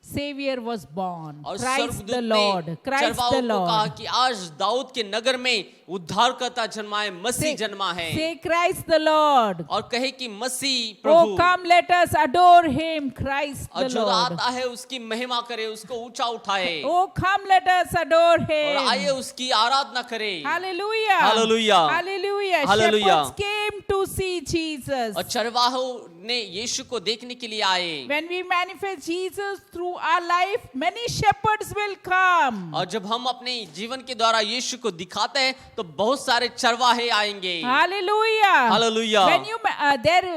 Savior was born. और Christ the स्वर्गदूत Lord. ने Christ चरवाहों the को कहा Lord. कि आज दाऊद के नगर में उद्धारकर्ता जन्मा है, मसीह जन्मा है। Say Christ the Lord. और कहे कि मसीह Oh, प्रभु। come let us adore him, Christ और the जो Lord. आता है उसकी महिमा करे, उसको ऊंचा उठाए Oh, come let us adore और him. आइए उसकी आराधना करे। Hallelujah. Hallelujah. Hallelujah. Hallelujah. Shepherds came to see Jesus. और चरवाहों ने यीशु को देखने के लिए आए। When we manifest Jesus through our life, many shepherds will come. और जब हम अपने जीवन के द्वारा यीशु को दिखाते हैं तो बहुत सारे चरवाहे आएंगे। Hallelujah. Hallelujah. When you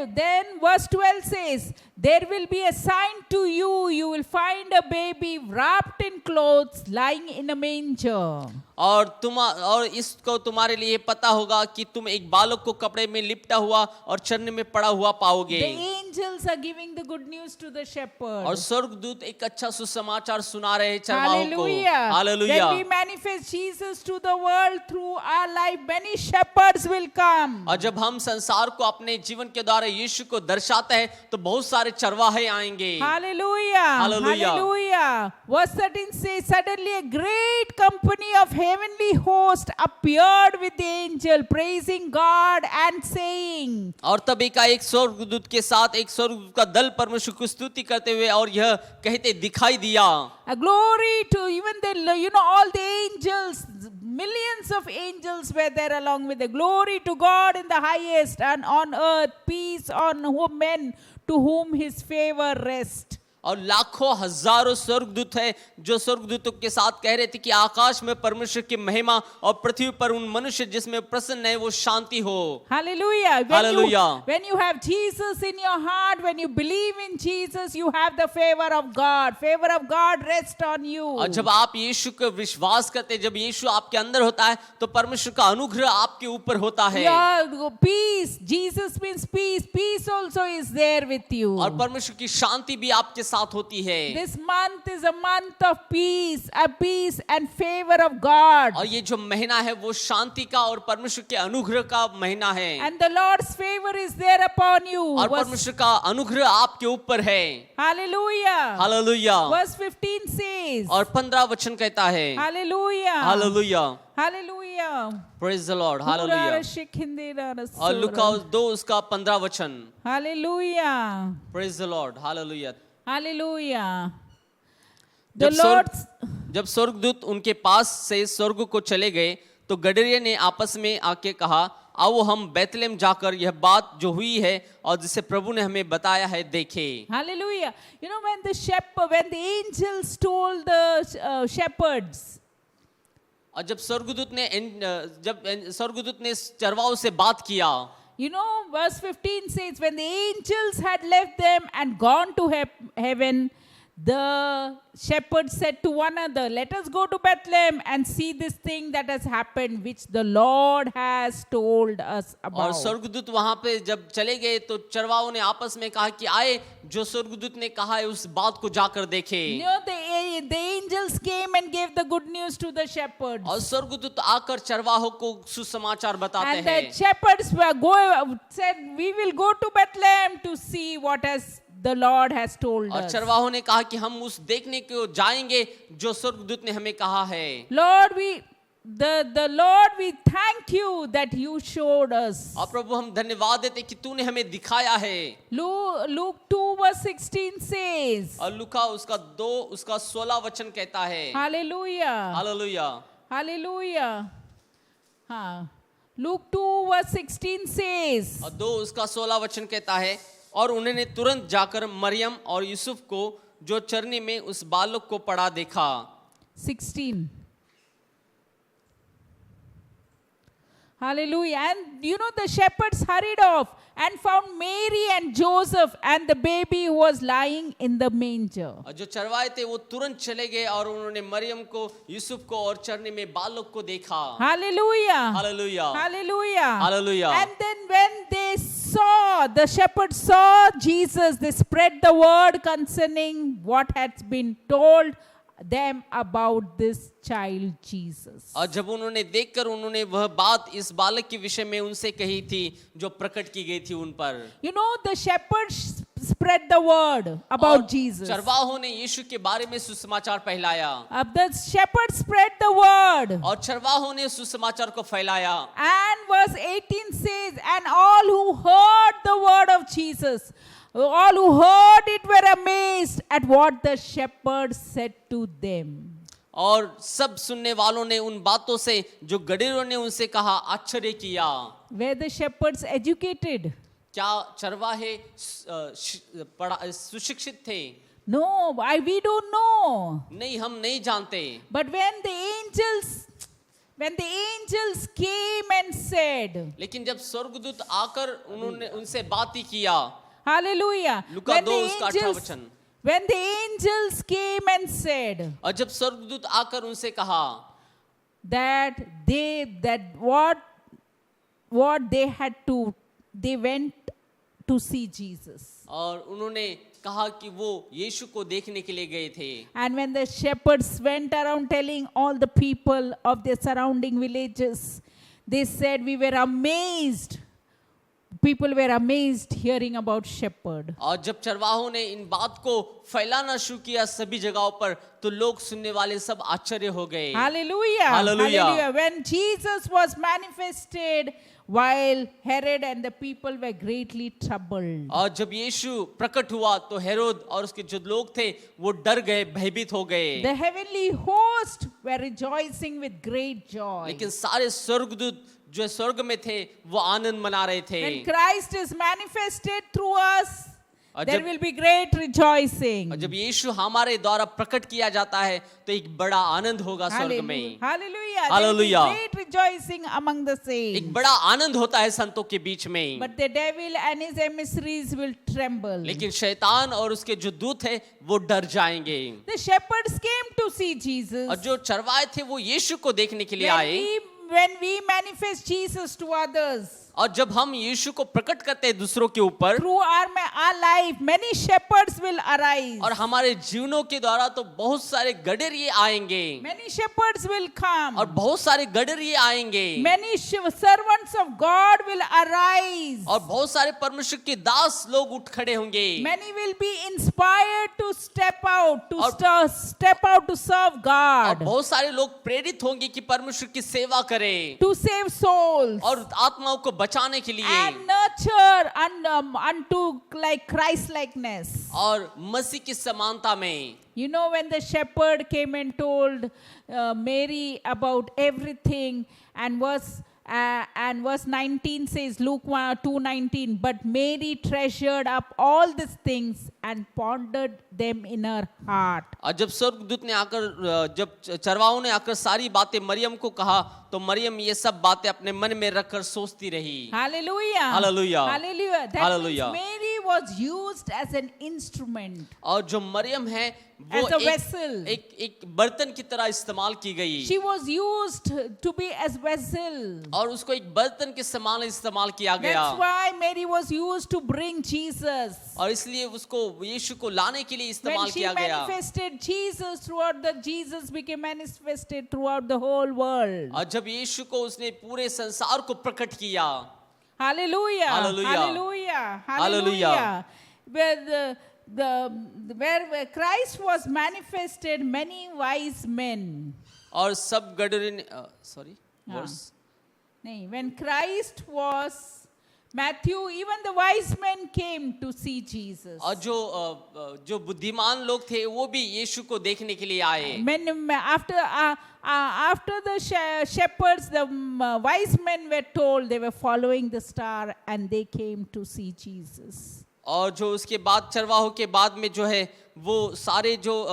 then verse 12 says, there will be a sign to you. You will find a baby wrapped in clothes lying in a manger. और इसको तुम्हारे लिए पता होगा कि तुम एक बालक को कपड़े में लिपटा हुआ और चरने में पड़ा हुआ पाओगे। The angels are giving the good news to the shepherd. और स्वर्गदूत एक अच्छा सुसमाचार सुना रहे हैं चरवाहों को। Hallelujah. Hallelujah. When we manifest Jesus to the world through our life, many shepherds will come. और जब हम संसार को अपने जीवन के द्वारा यीशु को दर्शाते हैं तो बहुत सारे चरवाहे आएंगे। Hallelujah. Hallelujah. Hallelujah. Verse 13 says, suddenly a great company of heavenly host appeared with the angel, praising God and saying. और तब एक स्वर्गदूत के साथ एक स्वर्गदूत का दल परमेश्वर की स्तुति करते हुए और यह कहते दिखाई दिया, A glory to even all the angels, millions of angels were there along with the glory to God in the highest, and on earth peace on men to whom his favor rests. और लाखों हजारों स्वर्गदूत है जो स्वर्गदूतों के साथ कह रहे थे कि आकाश में परमेश्वर की महिमा और पृथ्वी पर उन मनुष्य जिसमें प्रसन्न है वो शांति हो। Hallelujah. Hallelujah. When you have Jesus in your heart, when you believe in Jesus, you have the favor of God. Favor of God rests on you. और जब आप यीशु को विश्वास करते हैं, जब यीशु आपके अंदर होता है तो परमेश्वर का अनुग्रह आपके ऊपर होता है। Your peace, Jesus means peace. Peace also is there with you. और परमेश्वर की शांति भी आपके साथ होती है। This month is a month of peace, a peace and favor of God. और ये जो महीना है वो शांति का और परमेश्वर के अनुग्रह का महीना है। And the Lord's favor is there upon you. और परमेश्वर का अनुग्रह आपके ऊपर है। Hallelujah. हालेलुया। Verse 15 says. और 15 वचन कहता है, Hallelujah. Hallelujah. Hallelujah. Praise the Lord. Hallelujah. और लूका 2 उसका 15 वचन। Hallelujah. Praise the Lord. Hallelujah. Hallelujah. The Lord. जब स्वर्गदूत उनके पास से स्वर्ग को चले गए तो गडरिया ने आपस में आके कहा, आओ हम बैतलहम जाकर यह बात जो हुई है और जिसे प्रभु ने हमें बताया है देखें। Hallelujah. You know, when the angels told the shepherds, और जब स्वर्गदूत ने चरवाहों से बात किया, you know, verse 15 says, when the angels had left them and gone to heaven, the shepherds said to one another, let us go to Bethlehem and see this thing that has happened, which the Lord has told us और about. स्वर्गदूत वहां पे जब चले गए तो चरवाहों ने आपस में कहा कि आए जो स्वर्गदूत ने कहा है उस बात को जाकर देखें। You know, the angels came and gave the good news to the shepherds. और स्वर्गदूत आकर चरवाहों को सुसमाचार बताते And हैं। the shepherds said, we will go to Bethlehem to see what the Lord has told और us. चरवाहों ने कहा कि हम उस देखने को जाएंगे जो स्वर्गदूत ने हमें कहा है। Lord, the Lord, we thank you that you showed us. और प्रभु हम धन्यवाद देते कि तूने हमें दिखाया है। Luke 2 verse 16 says, और लूका उसका 16 वचन कहता है। Hallelujah. Hallelujah. Hallelujah. Luke 2 verse 16 says, और 2 उसका 16 वचन कहता है, और उन्होंने तुरंत जाकर मरियम और यूसुफ को जो चरनी में उस बालक को पड़ा देखा। 16. Hallelujah. And you know, the shepherds hurried off and found Mary and Joseph and the baby who was lying in the manger. और जो चरवाए थे वो तुरंत चले गए और उन्होंने मरियम को, यूसुफ को और चरनी में बालक को देखा। Hallelujah. Hallelujah. Hallelujah. Hallelujah. And then when the shepherds saw Jesus, they spread the word concerning what had been told them about this child Jesus. और जब उन्होंने देखकर उन्होंने वह बात इस बालक के विषय में उनसे कही थी जो प्रकट की गई थी उन पर। You know, the shepherds spread the word about Jesus. चरवाहों ने यीशु के बारे में सुसमाचार फैलाया। The shepherds spread the word. और चरवाहों ने सुसमाचार को फैलाया। And verse 18 says, and all who heard the word of Jesus, all who heard it were amazed at what the shepherds said to them. और सब सुनने वालों ने उन बातों से जो गडरियों ने उनसे कहा आश्चर्य किया। Were the shepherds educated? क्या चरवाहे सुशिक्षित थे? No, we don't know. नहीं, हम नहीं जानते। But when the angels came and said, लेकिन जब स्वर्गदूत आकर उन्होंने उनसे बात ही किया। Hallelujah. लूका 2 उसका 18 वचन। When the angels came and said और जब स्वर्गदूत आकर उनसे कहा they went to see Jesus. और उन्होंने कहा कि वो यीशु को देखने के लिए गए थे। And when the shepherds went around telling all the people of their surrounding villages, they said, we were amazed. People were amazed hearing about shepherd. और जब चरवाहों ने इन बात को फैलाना शुरू किया सभी जगहों पर तो लोग सुनने वाले सब आश्चर्य हो गए। Hallelujah. Hallelujah. Hallelujah. When Jesus was manifested, while Herod and the people were greatly troubled. और जब यीशु प्रकट हुआ तो हेरोद और उसके जो लोग थे वो डर गए, भयभीत हो गए। The heavenly host were rejoicing with great joy. लेकिन सारे स्वर्गदूत जो स्वर्ग में थे वो आनंद मना रहे थे। When Christ is manifested through us, और there जब- will be great rejoicing. और जब यीशु हमारे द्वारा प्रकट किया जाता है तो एक बड़ा आनंद होगा स्वर्ग में। Hallelujah. There will be Hallelujah. great rejoicing among the saints. एक बड़ा आनंद होता है संतों के बीच में। But the devil and his emissaries will tremble. लेकिन शैतान और उसके जो दूत है वो डर जाएंगे। The shepherds came to see Jesus. और जो चरवाए थे वो यीशु को देखने के लिए आए। When we manifest Jesus to others, और जब हम यीशु को प्रकट करते हैं दूसरों के ऊपर through our life, many shepherds will arise. और हमारे जीवनों के द्वारा तो बहुत सारे गडरिये आएंगे। Many shepherds will come. और बहुत सारे गडरिये आएंगे। Many servants of God will arise. और बहुत सारे परमेश्वर के दास लोग उठ खड़े होंगे। Many will be inspired to step out to serve और God, बहुत सारे लोग प्रेरित होंगे कि परमेश्वर की सेवा करें to save souls. और आत्माओं को बचाने के लिए and nurture unto like Christ likeness. और मसीह की समानता में। You know, when the shepherd came and told Mary about everything, and verse 19 says, Luke 2:19, but Mary treasured up all these things and pondered them in her heart. और जब स्वर्गदूत ने आकर जब चरवाहों ने आकर सारी बातें मरियम को कहा तो मरियम ये सब बातें अपने मन में रखकर सोचती रही। Hallelujah. Hallelujah. Hallelujah. That Hallelujah. means Mary was used as an instrument. और जो मरियम है वो As a vessel. एक बर्तन की तरह इस्तेमाल की गई She was used to be as vessel. और उसको एक बर्तन के समान इस्तेमाल किया गया। That's why Mary was used to bring Jesus. और इसलिए उसको यीशु को लाने के लिए इस्तेमाल When she किया गया। manifested Jesus Jesus became manifested throughout the whole world. और जब यीशु को उसने पूरे संसार को प्रकट किया। Hallelujah. Hallelujah. Hallelujah. Hallelujah. Where Christ was manifested, many wise men. और सब गडरिन सॉरी हाँ. वर्स नहीं, when Christ was Matthew, even the wise men came to see Jesus. और जो बुद्धिमान लोग थे वो भी यीशु को देखने के लिए आए। After the shepherds, the wise men were told, they were following the star and they came to see Jesus. और जो उसके बाद चरवाहों के बाद में जो है वो सारे जो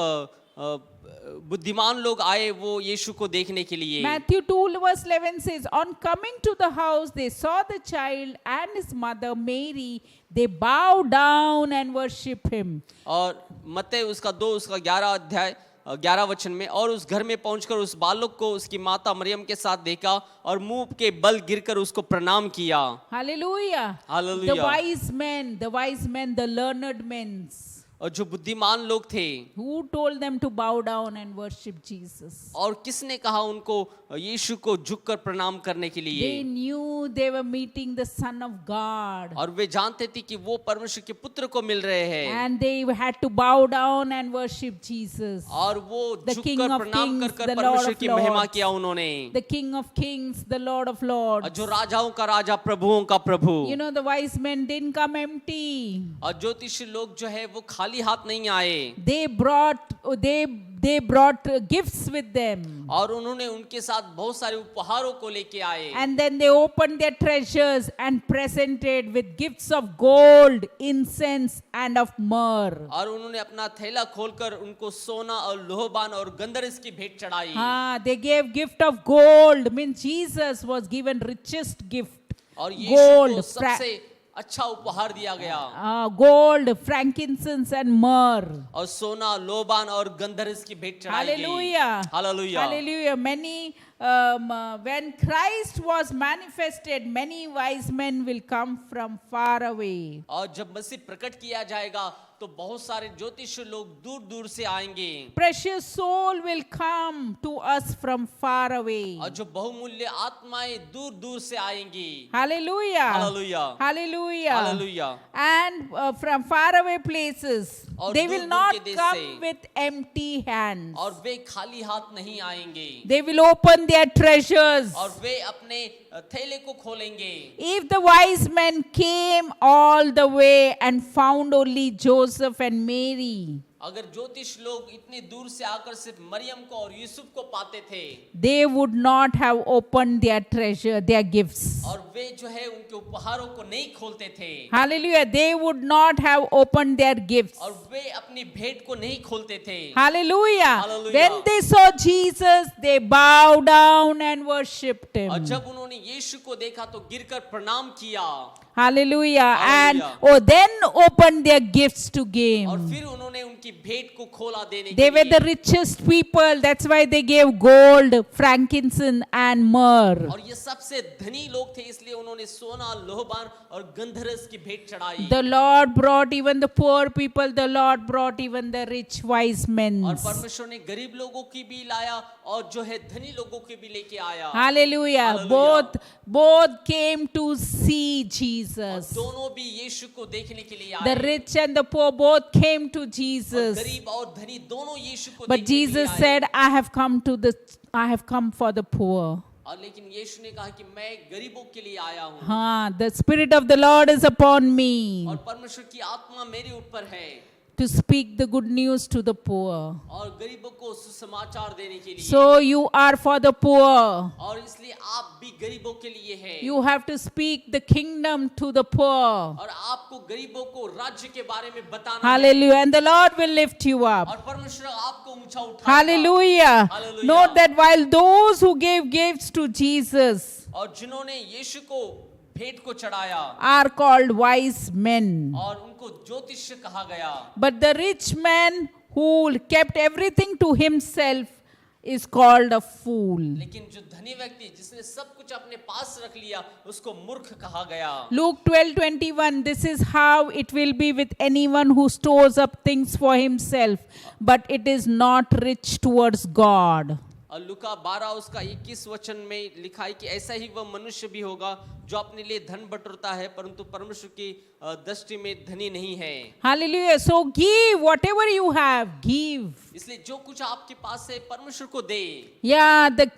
बुद्धिमान लोग आए वो यीशु को देखने के लिए। Matthew 2:11 says, on coming to the house, they saw the child and his mother Mary. They bowed down and worship him. और मत्ती उसका 11 अध्याय 11 वचन में, और उस घर में पहुंचकर उस बालक को उसकी माता मरियम के साथ देखा और मुंह के बल गिरकर उसको प्रणाम किया। Hallelujah. Hallelujah. The wise men, the learned men. और जो बुद्धिमान लोग थे Who told them to bow down and worship Jesus? और किसने कहा उनको यीशु को झुककर प्रणाम करने के लिए? They knew they were meeting the Son of God. और वे जानते थे कि वो परमेश्वर के पुत्र को मिल रहे हैं। And they had to bow down and worship Jesus. और वो The King झुककर of प्रणाम Kings, कर the परमेश्वर Lord of की महिमा Lords. किया उन्होंने। The King of Kings, the Lord of Lords. जो राजाओं का राजा प्रभुओं का प्रभु। You know, the wise men didn't come empty. और ज्योतिषी लोग जो है वो खाली हाथ नहीं आए। They brought gifts with them. और उन्होंने उनके साथ बहुत सारे उपहारों को लेके आए। And then they opened their treasures and presented with gifts of gold, incense and of myrrh. और उन्होंने अपना थैला खोलकर उनको सोना और लोहबान और गंधरस की भेंट चढ़ाई। They gave gift of gold. Means Jesus was given richest gift. और यीशु Gold, को सबसे अच्छा उपहार दिया गया। gold, frankincense and myrrh. और सोना लोबान और गंधरस की भेंट चढ़ाई गई। Hallelujah. Hallelujah. Hallelujah. When Christ was manifested, many wise men will come from far away. और जब मसीह प्रकट किया जाएगा तो बहुत सारे ज्योतिषी लोग दूर दूर से आएंगे। Precious soul will come to us from far away. और जो बहुमूल्य आत्माएं दूर दूर से आएंगी। Hallelujah. Hallelujah. Hallelujah. Hallelujah. And from far away places, और they दूर will दूर not के देश come से। with empty hands. और वे खाली हाथ नहीं आएंगे। They will open their treasures. और वे अपने थैले को खोलेंगे। If the wise men came all the way and found only Joseph and Mary, अगर ज्योतिष लोग इतनी दूर से आकर सिर्फ मरियम को और यूसुफ को पाते थे, they would not have opened their treasure, their gifts. और वे जो है उनके उपहारों को नहीं खोलते थे। Hallelujah. They would not have opened their gifts. और वे अपनी भेंट को नहीं खोलते थे। Hallelujah. Hallelujah. When they saw Jesus, they bowed down and worshipped और him. जब उन्होंने यीशु को देखा तो गिरकर प्रणाम किया। Hallelujah. And Hallelujah. then opened their gifts to give. और फिर उन्होंने उनकी भेंट को खोला देने They के were the लिए। richest people. That's why they gave gold, frankincense and myrrh. और ये सबसे धनी लोग थे इसलिए उन्होंने सोना, लोहबान और गंधरस की भेंट चढ़ाई। The Lord brought even the poor people. The Lord brought even the rich wise men. और परमेश्वर ने गरीब लोगों की भी लाया और जो है धनी लोगों की भी लेके आया। Hallelujah. Hallelujah. Both came to see Jesus. दोनों भी यीशु को देखने के लिए The आए। rich and the poor both came to और Jesus. गरीब और धनी दोनों यीशु को But देखने के लिए Jesus आए। said, I have come for the poor. और लेकिन यीशु ने कहा कि मैं गरीबों के लिए आया हूँ हाँ, the Spirit of the Lord is upon me और परमेश्वर की आत्मा मेरे ऊपर है to speak the good news to the poor. और गरीबों को सुसमाचार देने के लिए So you are for the poor. और इसलिए आप भी गरीबों के लिए हैं You have to speak the kingdom to the poor. और आपको गरीबों को राज्य के बारे में बताना है Hallelujah. And the Lord will lift you up. और परमेश्वर आपको ऊंचा उठाएगा Hallelujah. Hallelujah. Note that while those who gave gifts to Jesus और जिन्होंने यीशु को भेंट को चढ़ाया are called wise men. और उनको ज्योतिष कहा गया But the rich man who kept everything to himself is called a fool. लेकिन जो धनी व्यक्ति जिसने सब कुछ अपने पास रख लिया उसको मूर्ख कहा गया Luke 12:21, this is how it will be with anyone who stores up things for himself, but it is not rich towards God. और लुका 12 उसका 21 वचन में लिखा है कि ऐसा ही वह मनुष्य भी होगा जो अपने लिए धन बटोरता है परंतु परमेश्वर की दृष्टि में धनी नहीं है Hallelujah. So give whatever you have, give. इसलिए जो कुछ आपके पास है परमेश्वर को दे Yeah, the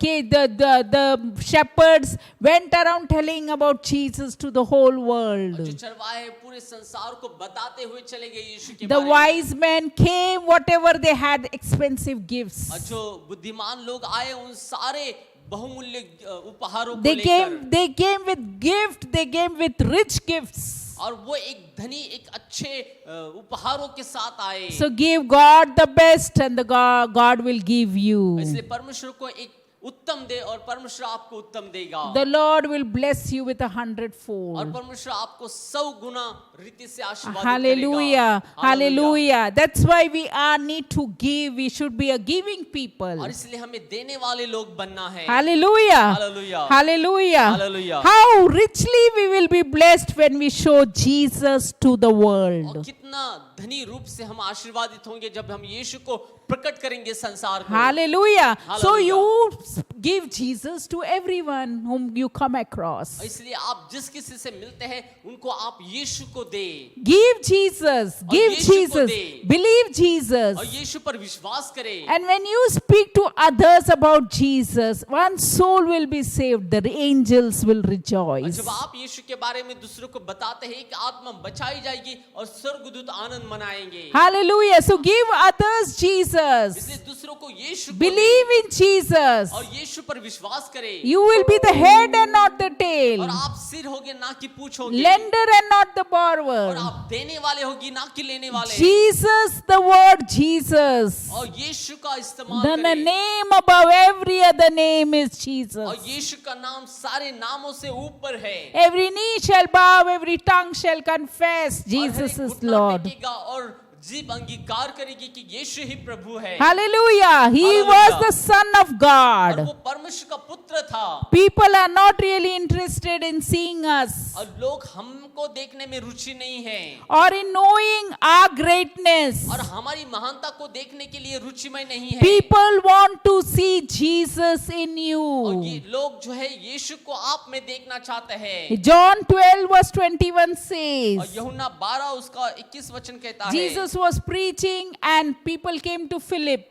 shepherds went around telling about Jesus to the whole जो world. चरवाहे पूरे संसार को बताते हुए चले गए यीशु के The बारे में wise men came, whatever they had, expensive और gifts. जो बुद्धिमान लोग आए उन सारे बहुमूल्य उपहारों को They लेकर came with gift, they came with rich gifts. और वो एक धनी एक अच्छे उपहारों के साथ आए So give God the best and the God will give you. इसलिए परमेश्वर को एक उत्तम दे और परमेश्वर आपको उत्तम देगा The Lord will bless you with और 100-fold. परमेश्वर आपको 100 गुना रीति से आशीर्वाद Hallelujah. Hallelujah. That's why we need to give. We should be a giving people. और इसलिए हमें देने वाले लोग बनना है Hallelujah. Hallelujah. Hallelujah. Hallelujah. How richly we will be blessed when we show Jesus to the और world. कितना धनी रूप से हम आशीर्वादित होंगे जब हम यीशु को प्रकट करेंगे संसार को Hallelujah. So Hallelujah. you give Jesus to everyone whom you come across. इसलिए आप जिस किसी से मिलते हैं उनको आप यीशु को दे Give Jesus. Give यीशु को Jesus. दे। Believe Jesus. और यीशु पर विश्वास करें And when you speak to others about Jesus, one soul will be saved. The angels will और rejoice. जब आप यीशु के बारे में दूसरों को बताते हैं एक आत्मा बचाई जाएगी और स्वर्गदूत आनंद मनाएंगे Hallelujah. So give others Jesus. इसलिए दूसरों को यीशु को Believe in Jesus. और यीशु पर विश्वास करें You will be the head and not the और tail. आप सिर होगे ना कि पूंछ होगे Lender and not the और borrower. आप देने वाले होगी ना कि लेने वाले Jesus, the word Jesus. और यीशु का इस्तेमाल The करें name above every other name is और Jesus. यीशु का नाम सारे नामों से ऊपर है Every knee shall bow, every tongue shall confess और Jesus हर एक is घुटना Lord. टेकेगा और जीभ अंगीकार करेगी कि यीशु ही प्रभु है Hallelujah. He Hallelujah. was the Son of और God. वो परमेश्वर का पुत्र था People are not really interested in seeing us और लोग हमको देखने में रुचि नहीं है or in knowing our greatness. और हमारी महानता को देखने के लिए रुचिमय नहीं है People want to see Jesus in और ये you. लोग जो है यीशु को आप में देखना चाहते हैं John 12 verse 21 और says, यूहन्ना 12 उसका 21 वचन कहता है Jesus was preaching and people came to Philip.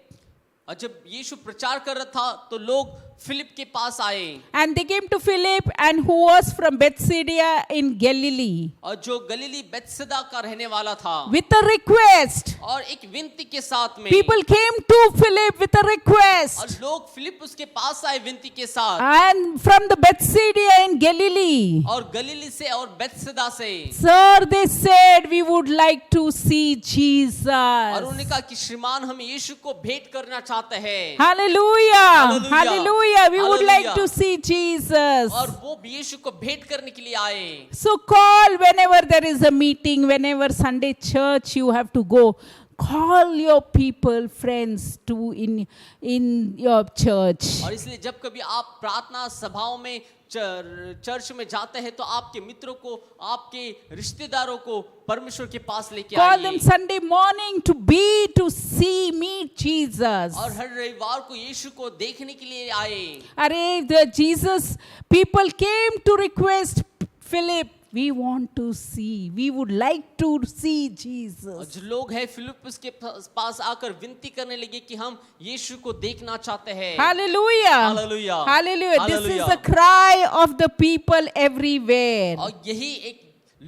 और जब यीशु प्रचार कर रहा था तो लोग फिलिप के पास आए And they came to Philip and who was from Bethsaida in Galilee और जो गलीली बेथसदा का रहने वाला था with a request. और एक विनती के साथ में People came to Philip with a और request. लोग फिलिप उसके पास आए विनती के साथ And from the Bethsaida in Galilee. और गलीली से और बेथसदा से Sir, they said, we would like to see और Jesus. उन्होंने कहा कि श्रीमान हम यीशु को भेंट करना चाहते हैं Hallelujah. Hallelujah. Hallelujah. We would like Hallelujah. to see Jesus. और वो भी यीशु को भेंट करने के लिए आए So call whenever there is a meeting, whenever Sunday church you have to go. Call your people, friends to in your church. और इसलिए जब कभी आप प्रार्थना सभाओं में चर्च में जाते हैं तो आपके मित्रों को आपके रिश्तेदारों को परमेश्वर के पास लेके Call them आइए Sunday morning to see, meet Jesus. और हर रविवार को यीशु को देखने के लिए आए Array, the Jesus people came to request Philip, We want to see. We would like to see और Jesus. जो लोग हैं फिलिप्पुस के पास आकर विनती करने लगे कि हम यीशु को देखना चाहते हैं। Hallelujah. Hallelujah. Hallelujah. This is Hallelujah. the cry of the people everywhere. और यही एक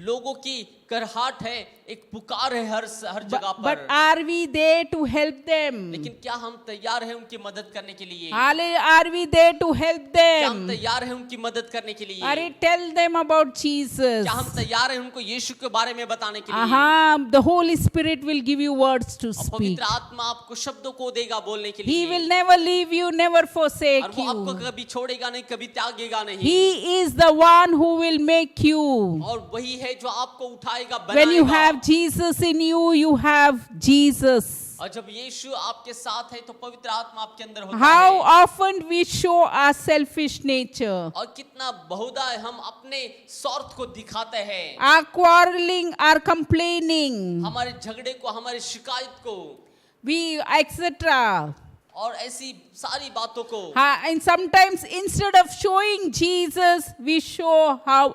लोगों की करहाट है, एक पुकार है हर जगह But पर। are we there to help them? लेकिन क्या हम तैयार हैं उनकी मदद करने के लिए? Are we there to help क्या हम them? तैयार हैं उनकी मदद करने के लिए? Are tell them about Jesus? क्या हम तैयार हैं उनको यीशु के बारे में बताने के लिए? The Holy Spirit will give you words to और speak. पवित्र आत्मा आपको शब्दों को देगा बोलने के He लिए। will never leave you, never और forsake वो आपको you. कभी छोड़ेगा नहीं, कभी त्यागेगा नहीं। He is the one who will make you. और वही है जो आपको उठाएगा, When you बनाएगा। have Jesus in you, you have Jesus. और जब यीशु आपके साथ है तो पवित्र आत्मा आपके अंदर होता How है। often we show our selfish nature, और कितना बहुधा हम अपने स्वार्थ को दिखाते हैं, our quarreling, our complaining, हमारे झगड़े को, हमारी शिकायत को we etc. और ऐसी सारी बातों को। And sometimes instead of showing Jesus, we show how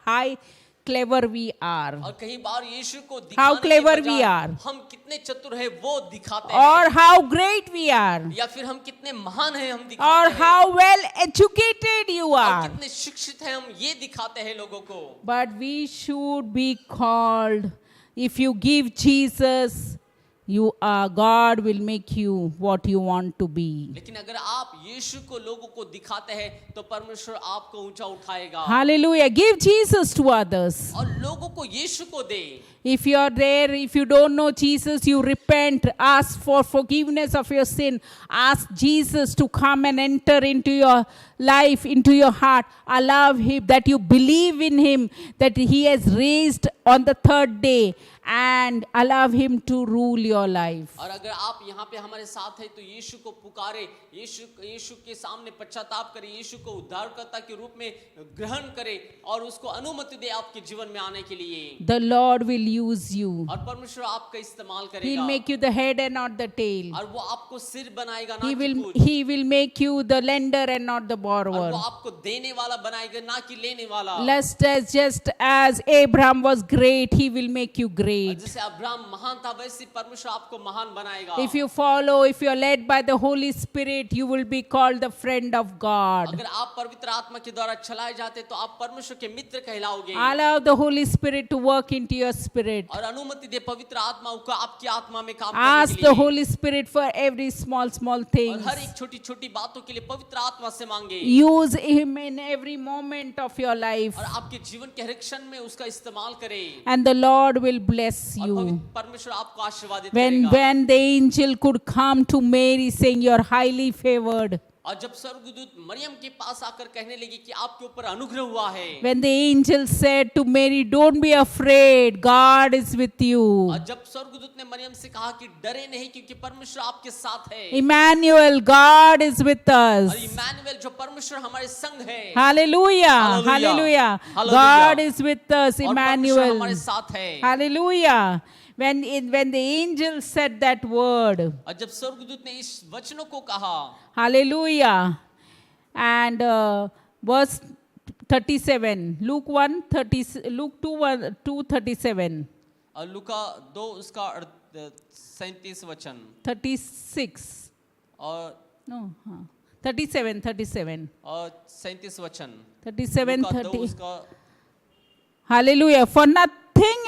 high clever we are, और कई बार यीशु को How दिखाने के clever we बजाय are. हम कितने चतुर हैं वो दिखाते or हैं, how great we are, या फिर हम कितने महान हैं हम or दिखाते हैं, how well educated you और are. कितने शिक्षित हैं हम ये दिखाते हैं लोगों को। But we should be called. If you give Jesus, God will make you what you want to be. लेकिन अगर आप यीशु को लोगों को दिखाते हैं तो परमेश्वर आपको ऊंचा उठाएगा। Hallelujah. Give Jesus to others. और लोगों को यीशु को दे। If you are there, if you don't know Jesus, you repent, ask for forgiveness of your sin, ask Jesus to come and enter into your life, into your heart. Allow Him, that you believe in Him, that He has raised on the third day, and allow Him to rule your life. और अगर आप यहाँ पे हमारे साथ हैं तो यीशु को पुकारे, यीशु के सामने पश्चाताप करें, यीशु को उद्धारकर्ता के रूप में ग्रहण करें और उसको अनुमति दे आपके जीवन में आने के लिए। The Lord will use you. और परमेश्वर आपका इस्तेमाल He'll करेगा। make you the head and not the tail. और वो आपको सिर बनाएगा ना He कि will, Poonch. he will make you the lender and not the और borrower. वो आपको देने वाला बनाएगा ना कि लेने वाला। Just as Abraham was great, He will make you और great. जैसे अब्राहम महान था वैसे परमेश्वर आपको महान बनाएगा। If if you are led by the Holy Spirit, you will be called the friend of God. अगर आप पवित्र आत्मा के द्वारा चलाए जाते तो आप परमेश्वर के मित्र कहलाओगे। Allow the Holy Spirit to work into your spirit. और अनुमति दे पवित्र आत्मा को आपकी आत्मा में काम Ask करने के the लिए। Holy Spirit for every small और thing. हर एक छोटी छोटी बातों के लिए पवित्र आत्मा से मांगे। Use Him in every moment of your life. और आपके जीवन के हर क्षण में उसका इस्तेमाल करें। And the Lord will bless और you. परमेश्वर आपको आशीर्वादित When करेगा। the angel could come to Mary saying, "You are highly favored." और जब स्वर्गदूत मरियम के पास आकर कहने लगे कि आपके ऊपर अनुग्रह हुआ है। When the angel said to Mary, "Don't be afraid, God is with you." और जब स्वर्गदूत ने मरियम से कहा कि डरे नहीं क्योंकि परमेश्वर आपके साथ है। Emmanuel, God is with us. और इम्मानुएल जो परमेश्वर हमारे संग है। Hallelujah. Hallelujah. Hallelujah. God is with us, और परमेश्वर Emmanuel. हमारे साथ है। Hallelujah. When the angel said that word, और जब स्वर्गदूत ने इस वचनों को कहा, hallelujah, and verse 37, Luke 2:37, और लूका 2 उसका 37 वचन 36, और 37, और 37 वचन 37, लूका 2 30. उसका। Hallelujah. For nothing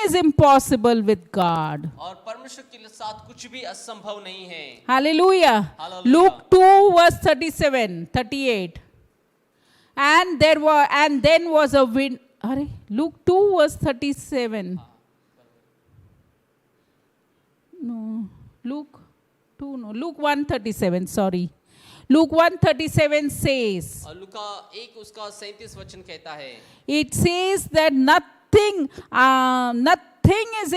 is impossible with God. और परमेश्वर के साथ कुछ भी असंभव नहीं है। Hallelujah. Hallelujah. Luke 2 verse 37, 38. And then was a wind. Luke 2 verse 37. No. Luke 2, no. Luke 1:37, sorry. Luke 1:37 says, और लूका 1 उसका 37 वचन कहता है। it says that nothing is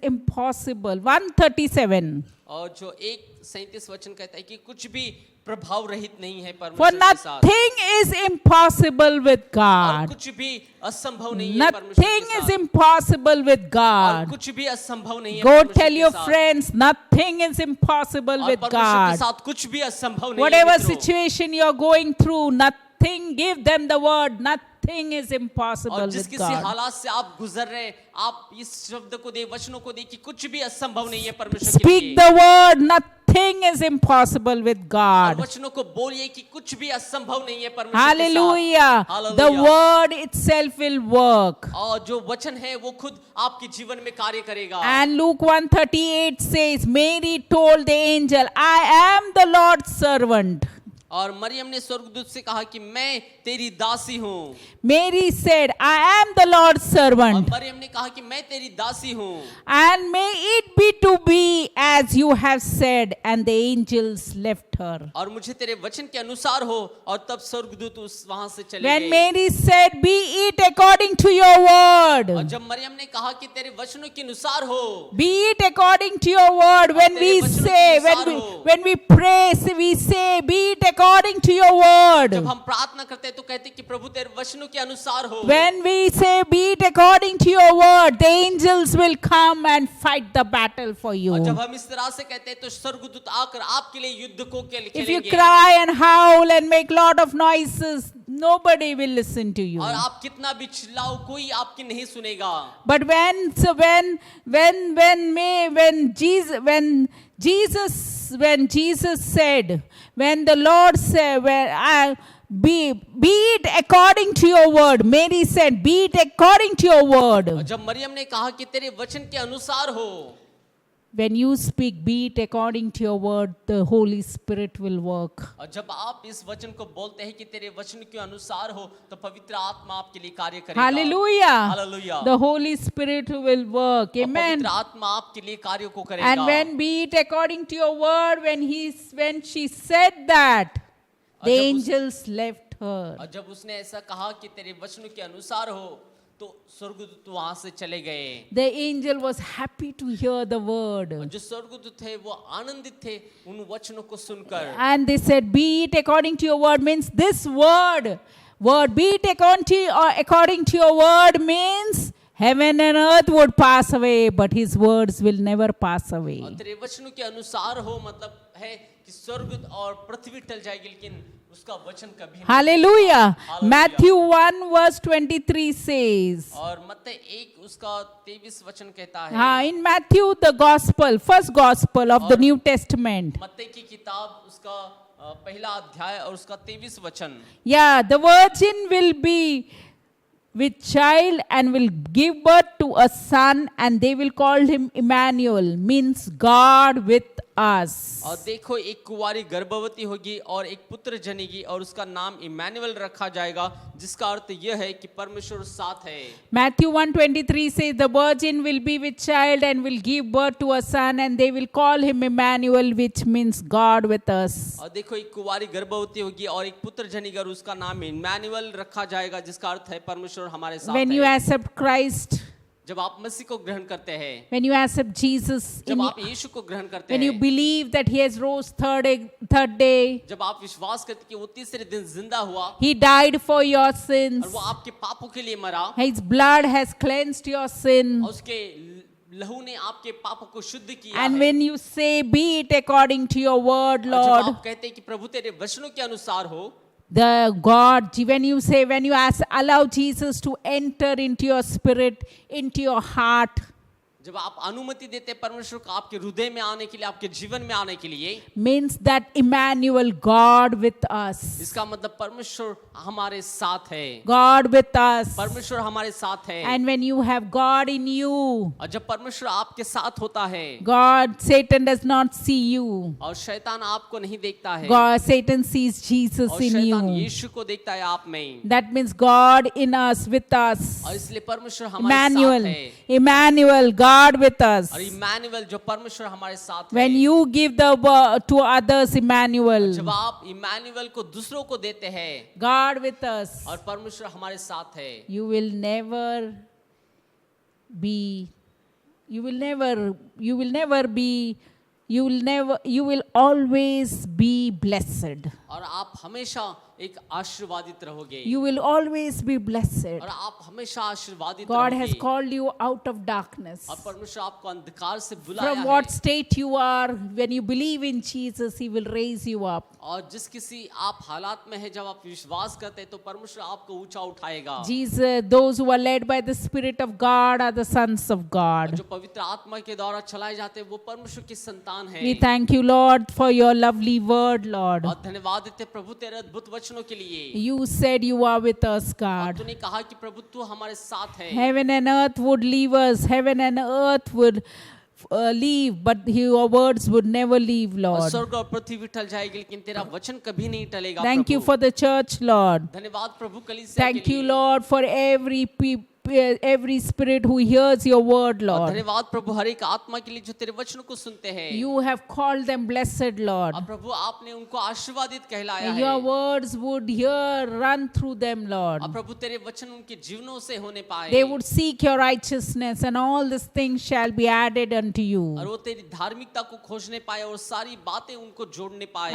impossible. 1:37. और जो 1:37 वचन कहता है कि कुछ भी प्रभाव रहित नहीं है For परमेश्वर के साथ। nothing is impossible with और God. कुछ भी असंभव नहीं है परमेश्वर Nothing के is साथ। impossible with और God. कुछ भी असंभव नहीं है Go परमेश्वर tell के your साथ। friends, nothing is impossible और with परमेश्वर के God. साथ कुछ भी असंभव नहीं है Whatever मित्रों। situation you're going through, nothing, give them the word, nothing nothing is impossible और जिस with किसी God. हालात से आप गुजर रहे हैं, आप इस शब्द को दे, वचनों को दे कि कुछ भी असंभव नहीं है परमेश्वर के Speak लिए। the word, nothing is impossible with और God. वचनों को बोलिए कि कुछ भी असंभव नहीं है परमेश्वर के साथ। Hallelujah. The Hallelujah। word itself will work. और जो वचन है वो खुद आपके जीवन में कार्य करेगा। And Luke 1:38 says, Mary told the angel, I am the Lord's servant. और मरियम ने स्वर्गदूत से कहा कि मैं तेरी दासी हूँ। Mary said, I am the Lord's और servant. मरियम ने कहा कि मैं तेरी दासी हूँ। And may it be to be as you have said. And the angels left her. और मुझे तेरे वचन के अनुसार हो। और तब स्वर्गदूत उस वहां से चले When गए। Mary said, Be it according to your और word. जब मरियम ने कहा कि तेरे वचनों के अनुसार हो। Be it according to your word. When we say, when we pray, we say, Be it according to your word. जब हम प्रार्थना करते हैं तो कहते हैं कि प्रभु तेरे वचनों के अनुसार हो। When we say, Be it according to your word, the angels will come and fight the battle for और you. जब हम इस तरह से कहते हैं तो स्वर्गदूत आकर आपके लिए युद्ध को If you खेलेंगे। cry and howl and make lot of noises, nobody will listen to you. और आप कितना भी चिल्लाओ कोई आपकी नहीं सुनेगा। But when Jesus said, when the Lord said, be it according to your word, Mary said, be it according to your और word. जब मरियम ने कहा कि तेरे वचन के अनुसार हो। When you speak, be it according to your word, the Holy Spirit will work. और जब आप इस वचन को बोलते हैं कि तेरे वचन के अनुसार हो तो पवित्र आत्मा आपके लिए कार्य करेगा। Hallelujah. Hallelujah। The Holy Spirit will work. और Amen. पवित्र आत्मा आपके लिए कार्यों को करेगा। And when be it according to your word, when she said that, the जब उस- angels left her. और जब उसने ऐसा कहा कि तेरे वचनों के अनुसार हो तो स्वर्गदूत वहां से चले गए। The angel was happy to hear the और word. जो स्वर्गदूत थे वो आनंदित थे उन वचनों को सुनकर। And they said, Be it according to your word means this word, be it according to your word means heaven and earth would pass away, but his words will never pass away. और तेरे वचनों के अनुसार हो मतलब है कि स्वर्ग और पृथ्वी टल जाएगी लेकिन उसका वचन कभी नहीं। Hallelujah. Hallelujah. Matthew 1 verse 23 says, और मत्ती 1 उसका 23 वचन कहता है। in Matthew, the gospel, first gospel of the और- New Testament. मत्ती की किताब उसका पहला अध्याय और उसका 23 वचन। Yeah, the virgin will be with child and will give birth to a son, and they will call him Emmanuel, means God with us. और देखो एक कुंवारी गर्भवती होगी और एक पुत्र जनेगी और उसका नाम इमैनुअल रखा जाएगा जिसका अर्थ यह है कि परमेश्वर साथ है। Matthew 1:23 says, The virgin will be with child and will give birth to a son, and they will call him Emmanuel, which means God with us. और देखो एक कुंवारी गर्भवती होगी और एक पुत्र जनेगा और उसका नाम इमैनुअल रखा जाएगा जिसका अर्थ है परमेश्वर हमारे साथ When you है। accept Christ, जब आप मसीह को ग्रहण करते हैं, when you accept Jesus, जब आप यीशु को ग्रहण करते when you हैं, believe that he has rose third day, जब आप विश्वास करते हैं कि वो तीसरे दिन जिंदा हुआ he died for your sins, और वो आपके पापों के लिए मरा his blood has cleansed your sin. और उसके लहू ने आपके पापों को शुद्ध किया And है। when you say, Be it according to your word, और जब Lord, आप कहते हैं कि प्रभु तेरे वचनों के अनुसार हो, when you allow Jesus to enter into your spirit, into your heart, जब आप अनुमति देते हैं परमेश्वर को आपके हृदय में आने के लिए, आपके जीवन में आने के लिए, means that Emmanuel, God with us. इसका मतलब परमेश्वर हमारे साथ है। God with us. परमेश्वर हमारे साथ है। And when you have God in you, और जब परमेश्वर आपके साथ होता है Satan does not see you. और शैतान आपको नहीं देखता है, Satan sees Jesus और in शैतान you. यीशु को देखता है आप में। That means God in us, with us. और इसलिए परमेश्वर हमारे साथ है। Emmanuel, God with us. और इमैनुअल जो परमेश्वर हमारे साथ When है। you give the word to others, Emmanuel, जब आप इमैनुअल को दूसरों को देते हैं God with us, और परमेश्वर हमारे साथ है, you will never be, you will always be blessed. और आप हमेशा एक आशीर्वादित रहोगे You will always be blessed. और आप हमेशा आशीर्वादित God has रहोगे called you out of darkness. और परमेश्वर आपको अंधकार से बुलाया From है what state you are, when you believe in Jesus, He will raise you up. और जिस किसी आप हालात में है जब आप विश्वास करते हैं तो परमेश्वर आपको ऊंचा उठाएगा Jesus, those who are led by the Spirit of God are the sons of God. जो पवित्र आत्मा के द्वारा चलाए जाते हैं वो परमेश्वर की संतान है We thank you, Lord, for your lovely word, Lord. और धन्यवाद देते हैं प्रभु तेरे अद्भुत वचनों के लिए You said you are with us, और God. तूने कहा कि प्रभु तू हमारे साथ है Heaven and earth would leave us, heaven and earth would leave, but your words would never leave, और Lord. स्वर्ग और पृथ्वी भी टल जाएगी लेकिन तेरा वचन कभी नहीं टलेगा Thank you Prabhu for the church, Lord. धन्यवाद प्रभु कलीसिया Thank के you, लिए Lord, for every spirit who hears your word, और Lord. धन्यवाद प्रभु हर एक आत्मा के लिए जो तेरे वचनों को सुनते हैं You have called them blessed, Lord. और प्रभु आपने उनको आशीर्वादित कहलाया And है your words would hear, run through them, Lord. और प्रभु तेरे वचन उनके जीवनों से होने पाए They would seek your righteousness, and all these things shall be added unto और you. वो तेरी धार्मिकता को खोजने पाए और सारी बातें उनको जोड़ने पाए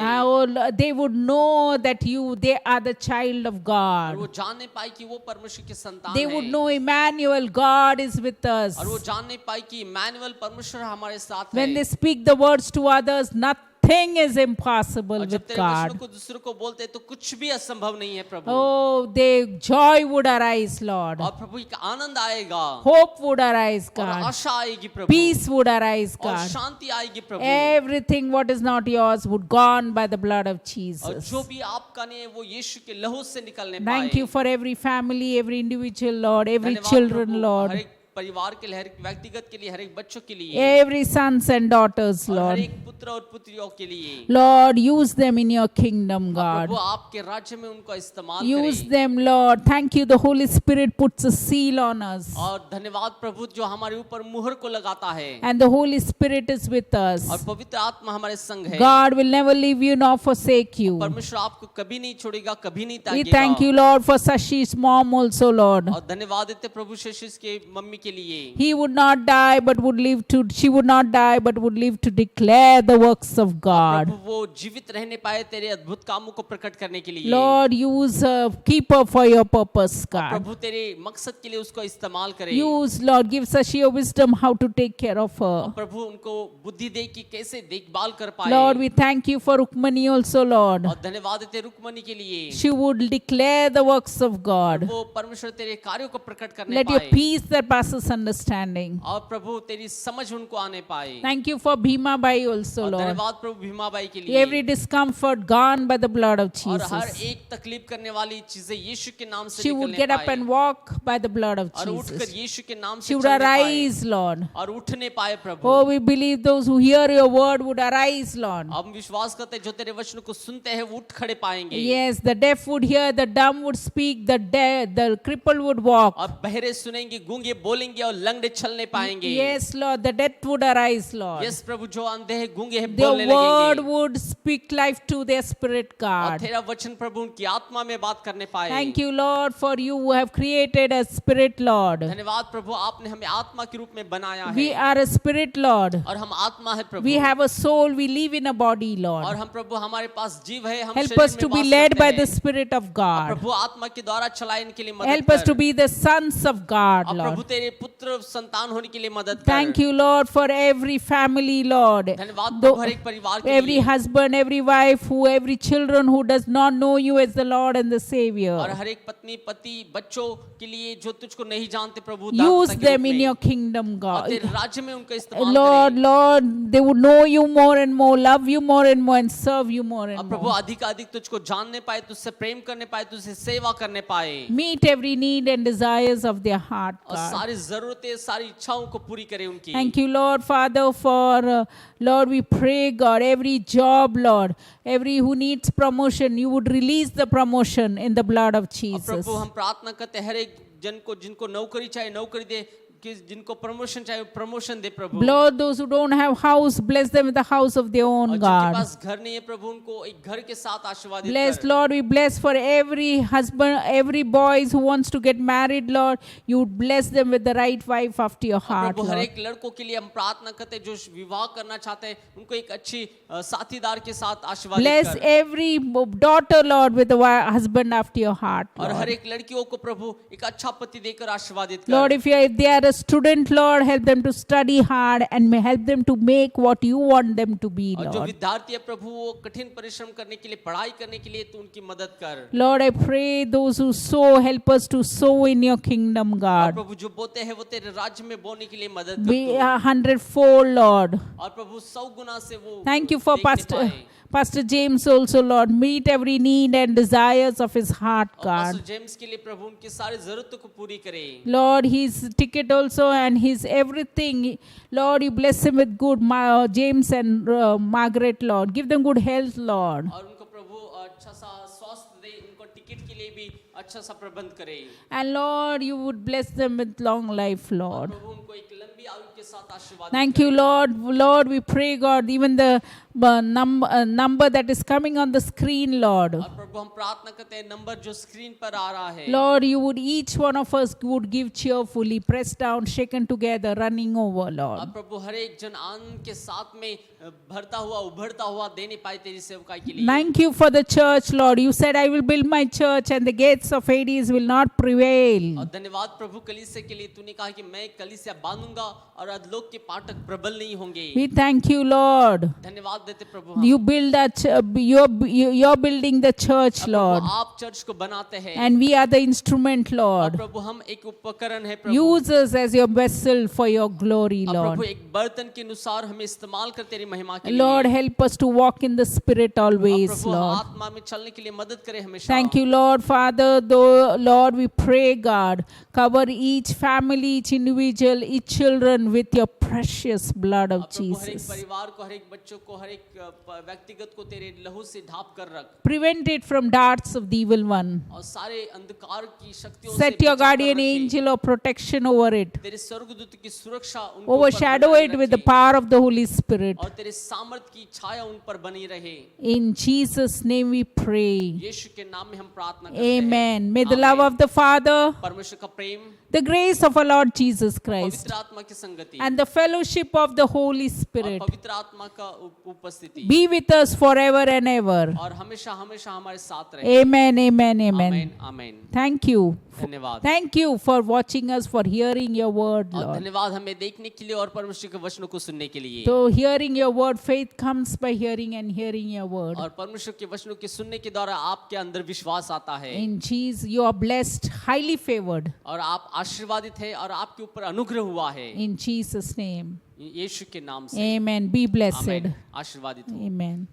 They would know that they are the child of और God. वो जानने पाए कि वो परमेश्वर की संतान They है would know Emmanuel, God is with us. और वो जानने पाए कि इम्मानुएल परमेश्वर हमारे साथ When है they speak the words to others, nothing is impossible और जब with तेरे वचनों God. को दूसरों को बोलते हैं तो कुछ भी असंभव नहीं है प्रभु Oh, joy would arise, Lord. और प्रभु एक आनंद आएगा Hope would arise, और God. आशा आएगी प्रभु Peace would arise, और God. शांति आएगी प्रभु Everything what is not yours would gone by the blood of और Jesus. जो भी आपका नहीं है वो यीशु के लहू से निकलने Thank पाए you for every family, every individual, Lord, every धन्यवाद children, प्रभु, हर Lord, एक परिवार के लिए हर एक व्यक्तिगत के लिए हर एक बच्चों के लिए every sons and daughters, और हर Lord. एक पुत्र और पुत्रियों के लिए Lord, use them in your kingdom, God. प्रभु आपके राज्य में उनको इस्तेमाल Use करें them, Lord. Thank you. The Holy Spirit puts a seal on us. और धन्यवाद प्रभु जो हमारे ऊपर मुहर को लगाता है And the Holy Spirit is with us. और पवित्र आत्मा हमारे संग है God will never leave you nor forsake you. परमेश्वर आपको कभी नहीं छोड़ेगा कभी नहीं We thank you, त्यागेगा Lord, for Sashi's mom also, Lord. और धन्यवाद देते प्रभु शशिष के मम्मी के लिए He would not die but would live to, she would not die but would live to declare the works of God. प्रभु वो जीवित रहने पाए तेरे अद्भुत कामों को प्रकट करने के लिए Lord, use her, keep her for your purpose, God. प्रभु तेरे मकसद के लिए उसको इस्तेमाल करे Use, Lord, give Sashi a wisdom how to take care of her. प्रभु उनको बुद्धि दे कि कैसे देखभाल कर पाए Lord, we thank you for Rukmani also, Lord. और धन्यवाद देते रुकमनी के लिए She would declare the works of God. वो परमेश्वर तेरे कार्यों को प्रकट करने Let your पाए peace that passes understanding. और प्रभु तेरी समझ उनको आने पाए Thank you for Bhima Bai also, और Lord. धन्यवाद प्रभु भीमा बाई के लिए Every discomfort gone by the blood of और हर Jesus. एक तकलीफ करने वाली चीजें यीशु के नाम से She would निकलने get up पाए and walk by the blood of और उठकर Jesus. यीशु के नाम से She would चलने पाए arise, Lord. और उठने पाए प्रभु Oh, we believe those who hear your word would arise, Lord. हम विश्वास करते हैं जो तेरे वचन को सुनते हैं वो उठ खड़े पाएंगे Yes, the deaf would hear, the dumb would speak, the crippled would walk. और बहरे सुनेंगे गूंगे बोलेंगे और लंगड़े चलने पाएंगे Yes, Lord, the dead would arise, Lord. Yes प्रभु जो अंधे हैं गूंगे हैं Their बोलने word लगेंगे would speak life to their spirit, और God. तेरा वचन प्रभु उनकी आत्मा में बात करने पाए Thank you, Lord, for you who have created a spirit, Lord. धन्यवाद प्रभु आपने हमें आत्मा के रूप में बनाया We है are a spirit, Lord. और हम आत्मा है प्रभु We have a soul, we live in a body, और Lord. हम प्रभु हमारे पास जीव है हम Help शरीर us में to be वास led करते by हैं। the Spirit of और God. प्रभु आत्मा के द्वारा चलाए इनके लिए मदद Help us to कर be the sons of God, और प्रभु Lord. तेरे पुत्र संतान होने के लिए मदद Thank कर you, Lord, for every family, Lord. धन्यवाद Though- प्रभु हर एक परिवार के Every लिए husband, every wife, every children who does not know you as the Lord and the और Savior. हर एक पत्नी पति बच्चों के लिए जो तुझको नहीं जानते प्रभु Use दासता के them रूप in में। your kingdom, और God. तेरे राज्य में उनका इस्तेमाल Lord, करें Lord, they would know you more and more, love you more and more, and serve you more और and प्रभु more. अधिक अधिक तुझको जानने पाए तुझसे प्रेम करने पाए तुझसे सेवा करने पाए Meet every need and desires of their heart, और God. सारी जरूरतें सारी इच्छाओं को पूरी करे उनकी Thank you, Lord, Father, for, Lord, we pray, God, every job, Lord, every who needs promotion, you would release the promotion in the blood of और Jesus. प्रभु हम प्रार्थना करते हैं हर एक जन को जिनको नौकरी चाहिए नौकरी दे जिनको प्रमोशन चाहिए promotion they Prabhu. Lord, those who don't have house, bless them with the house of their और own, जिनके God. पास घर नहीं है प्रभु उनको एक घर के साथ आशीर्वादित Bless, कर। Lord, we bless for every husband, every boys who wants to get married, Lord. You would bless them with the right wife after your heart, Prabhu her Lord. एक लड़कों के लिए हम प्रार्थना करते हैं जो विवाह करना चाहते हैं उनको एक अच्छी साथीदार के साथ आशीर्वादित Bless कर। every daughter, Lord, with a husband after your heart, और हर Lord. एक लड़कियों को प्रभु एक अच्छा पति देकर आशीर्वादित कर। Lord, if they are a student, Lord, help them to study hard and may help them to make what you want them to be, और जो Lord. विद्यार्थी है प्रभु वो कठिन परिश्रम करने के लिए पढ़ाई करने के लिए तू उनकी मदद कर। Lord, I pray those who sow, help us to sow in your kingdom, और God. प्रभु जो बोते हैं वो तेरे राज्य में बोने के लिए मदद Be कर तू। 100-fold, Lord. और प्रभु 100 गुना से वो Thank you for देखने पाए। Pastor James also, Lord. Meet every need and desires of his heart, और God. पास्टर जेम्स के लिए प्रभु उनकी सारी जरूरतों को पूरी करे। Lord, his ticket also and his everything. Lord, you bless him with good, James and Margaret, Lord. Give them good health, Lord. और उनको प्रभु अच्छा सा स्वास्थ्य दे उनको टिकट के लिए भी अच्छा सा प्रबंध करे। And Lord, you would bless them with long life, Lord. प्रभु उनको एक लंबी आयु के साथ आशीर्वाद Thank you, Lord. Lord, we pray, God, even the number that is coming on the screen, Lord. और प्रभु हम प्रार्थना करते हैं नंबर जो स्क्रीन पर आ रहा है। Lord, you would each one of us would give cheerfully, pressed down, shaken together, running over, और Lord. प्रभु हर एक जन आनंद के साथ में भरता हुआ उभरता हुआ देने पाए तेरी सेवकाई के लिए। Thank you for the church, Lord. You said, I will build my church and the gates of Hades will not और prevail. धन्यवाद प्रभु कलीसिया के लिए तूने कहा कि मैं कलीसिया बांधूंगा और अधलोक के फाटक प्रबल नहीं होंगे। We thank you, Lord. धन्यवाद देते प्रभु हम। You build that, you're building the church, और Lord. प्रभु आप चर्च को बनाते हैं And we are the instrument, और Lord. प्रभु हम एक उपकरण है प्रभु। Use us as your vessel for your glory, और Lord. प्रभु एक बर्तन के अनुसार हमें इस्तेमाल कर तेरी महिमा के लिए। Lord, help us to walk in the Spirit और always, प्रभु Lord. आत्मा में चलने के लिए मदद करे हमेशा। Thank you, Lord, Father. Though, Lord, we pray, God, cover each family, each individual, each children with your precious blood of और प्रभु हर एक Jesus. परिवार को हर एक बच्चों को हर एक व्यक्तिगत को तेरे लहू से ढाप कर रख Prevent it from darts of the evil one. और सारे अंधकार की शक्तियों से Set your बचा कर guardian रखे। angel of protection over it. तेरे स्वर्गदूत की सुरक्षा उनके ऊपर Overshadow बनाए it with the रखे। power of the Holy Spirit. और तेरे सामर्थ की छाया उन पर बनी रहे। In Jesus' name we pray. यीशु के नाम में हम प्रार्थना करते हैं। Amen. May the love आमीन। of the Father, परमेश्वर का प्रेम the grace of our Lord Jesus Christ, पवित्र आत्मा की संगति and the fellowship of the Holy और Spirit पवित्र आत्मा का उपस्थिति be with us forever and ever. और हमेशा हमेशा हमारे साथ रहे। Amen, amen, amen. आमीन आमीन। Thank you. धन्यवाद। Thank you for watching us, for hearing your word, और Lord. धन्यवाद हमें देखने के लिए और परमेश्वर के वचनों को सुनने के लिए। So, hearing your word, faith comes by hearing and hearing your word. और परमेश्वर के वचनों के सुनने के द्वारा आपके अंदर विश्वास आता है In Jesus, you are blessed, highly favored. और आप आशीर्वादित है और आपके ऊपर अनुग्रह हुआ है In Jesus' name. यीशु के नाम से। Amen. Be blessed. आमीन। आशीर्वादित हो। Amen.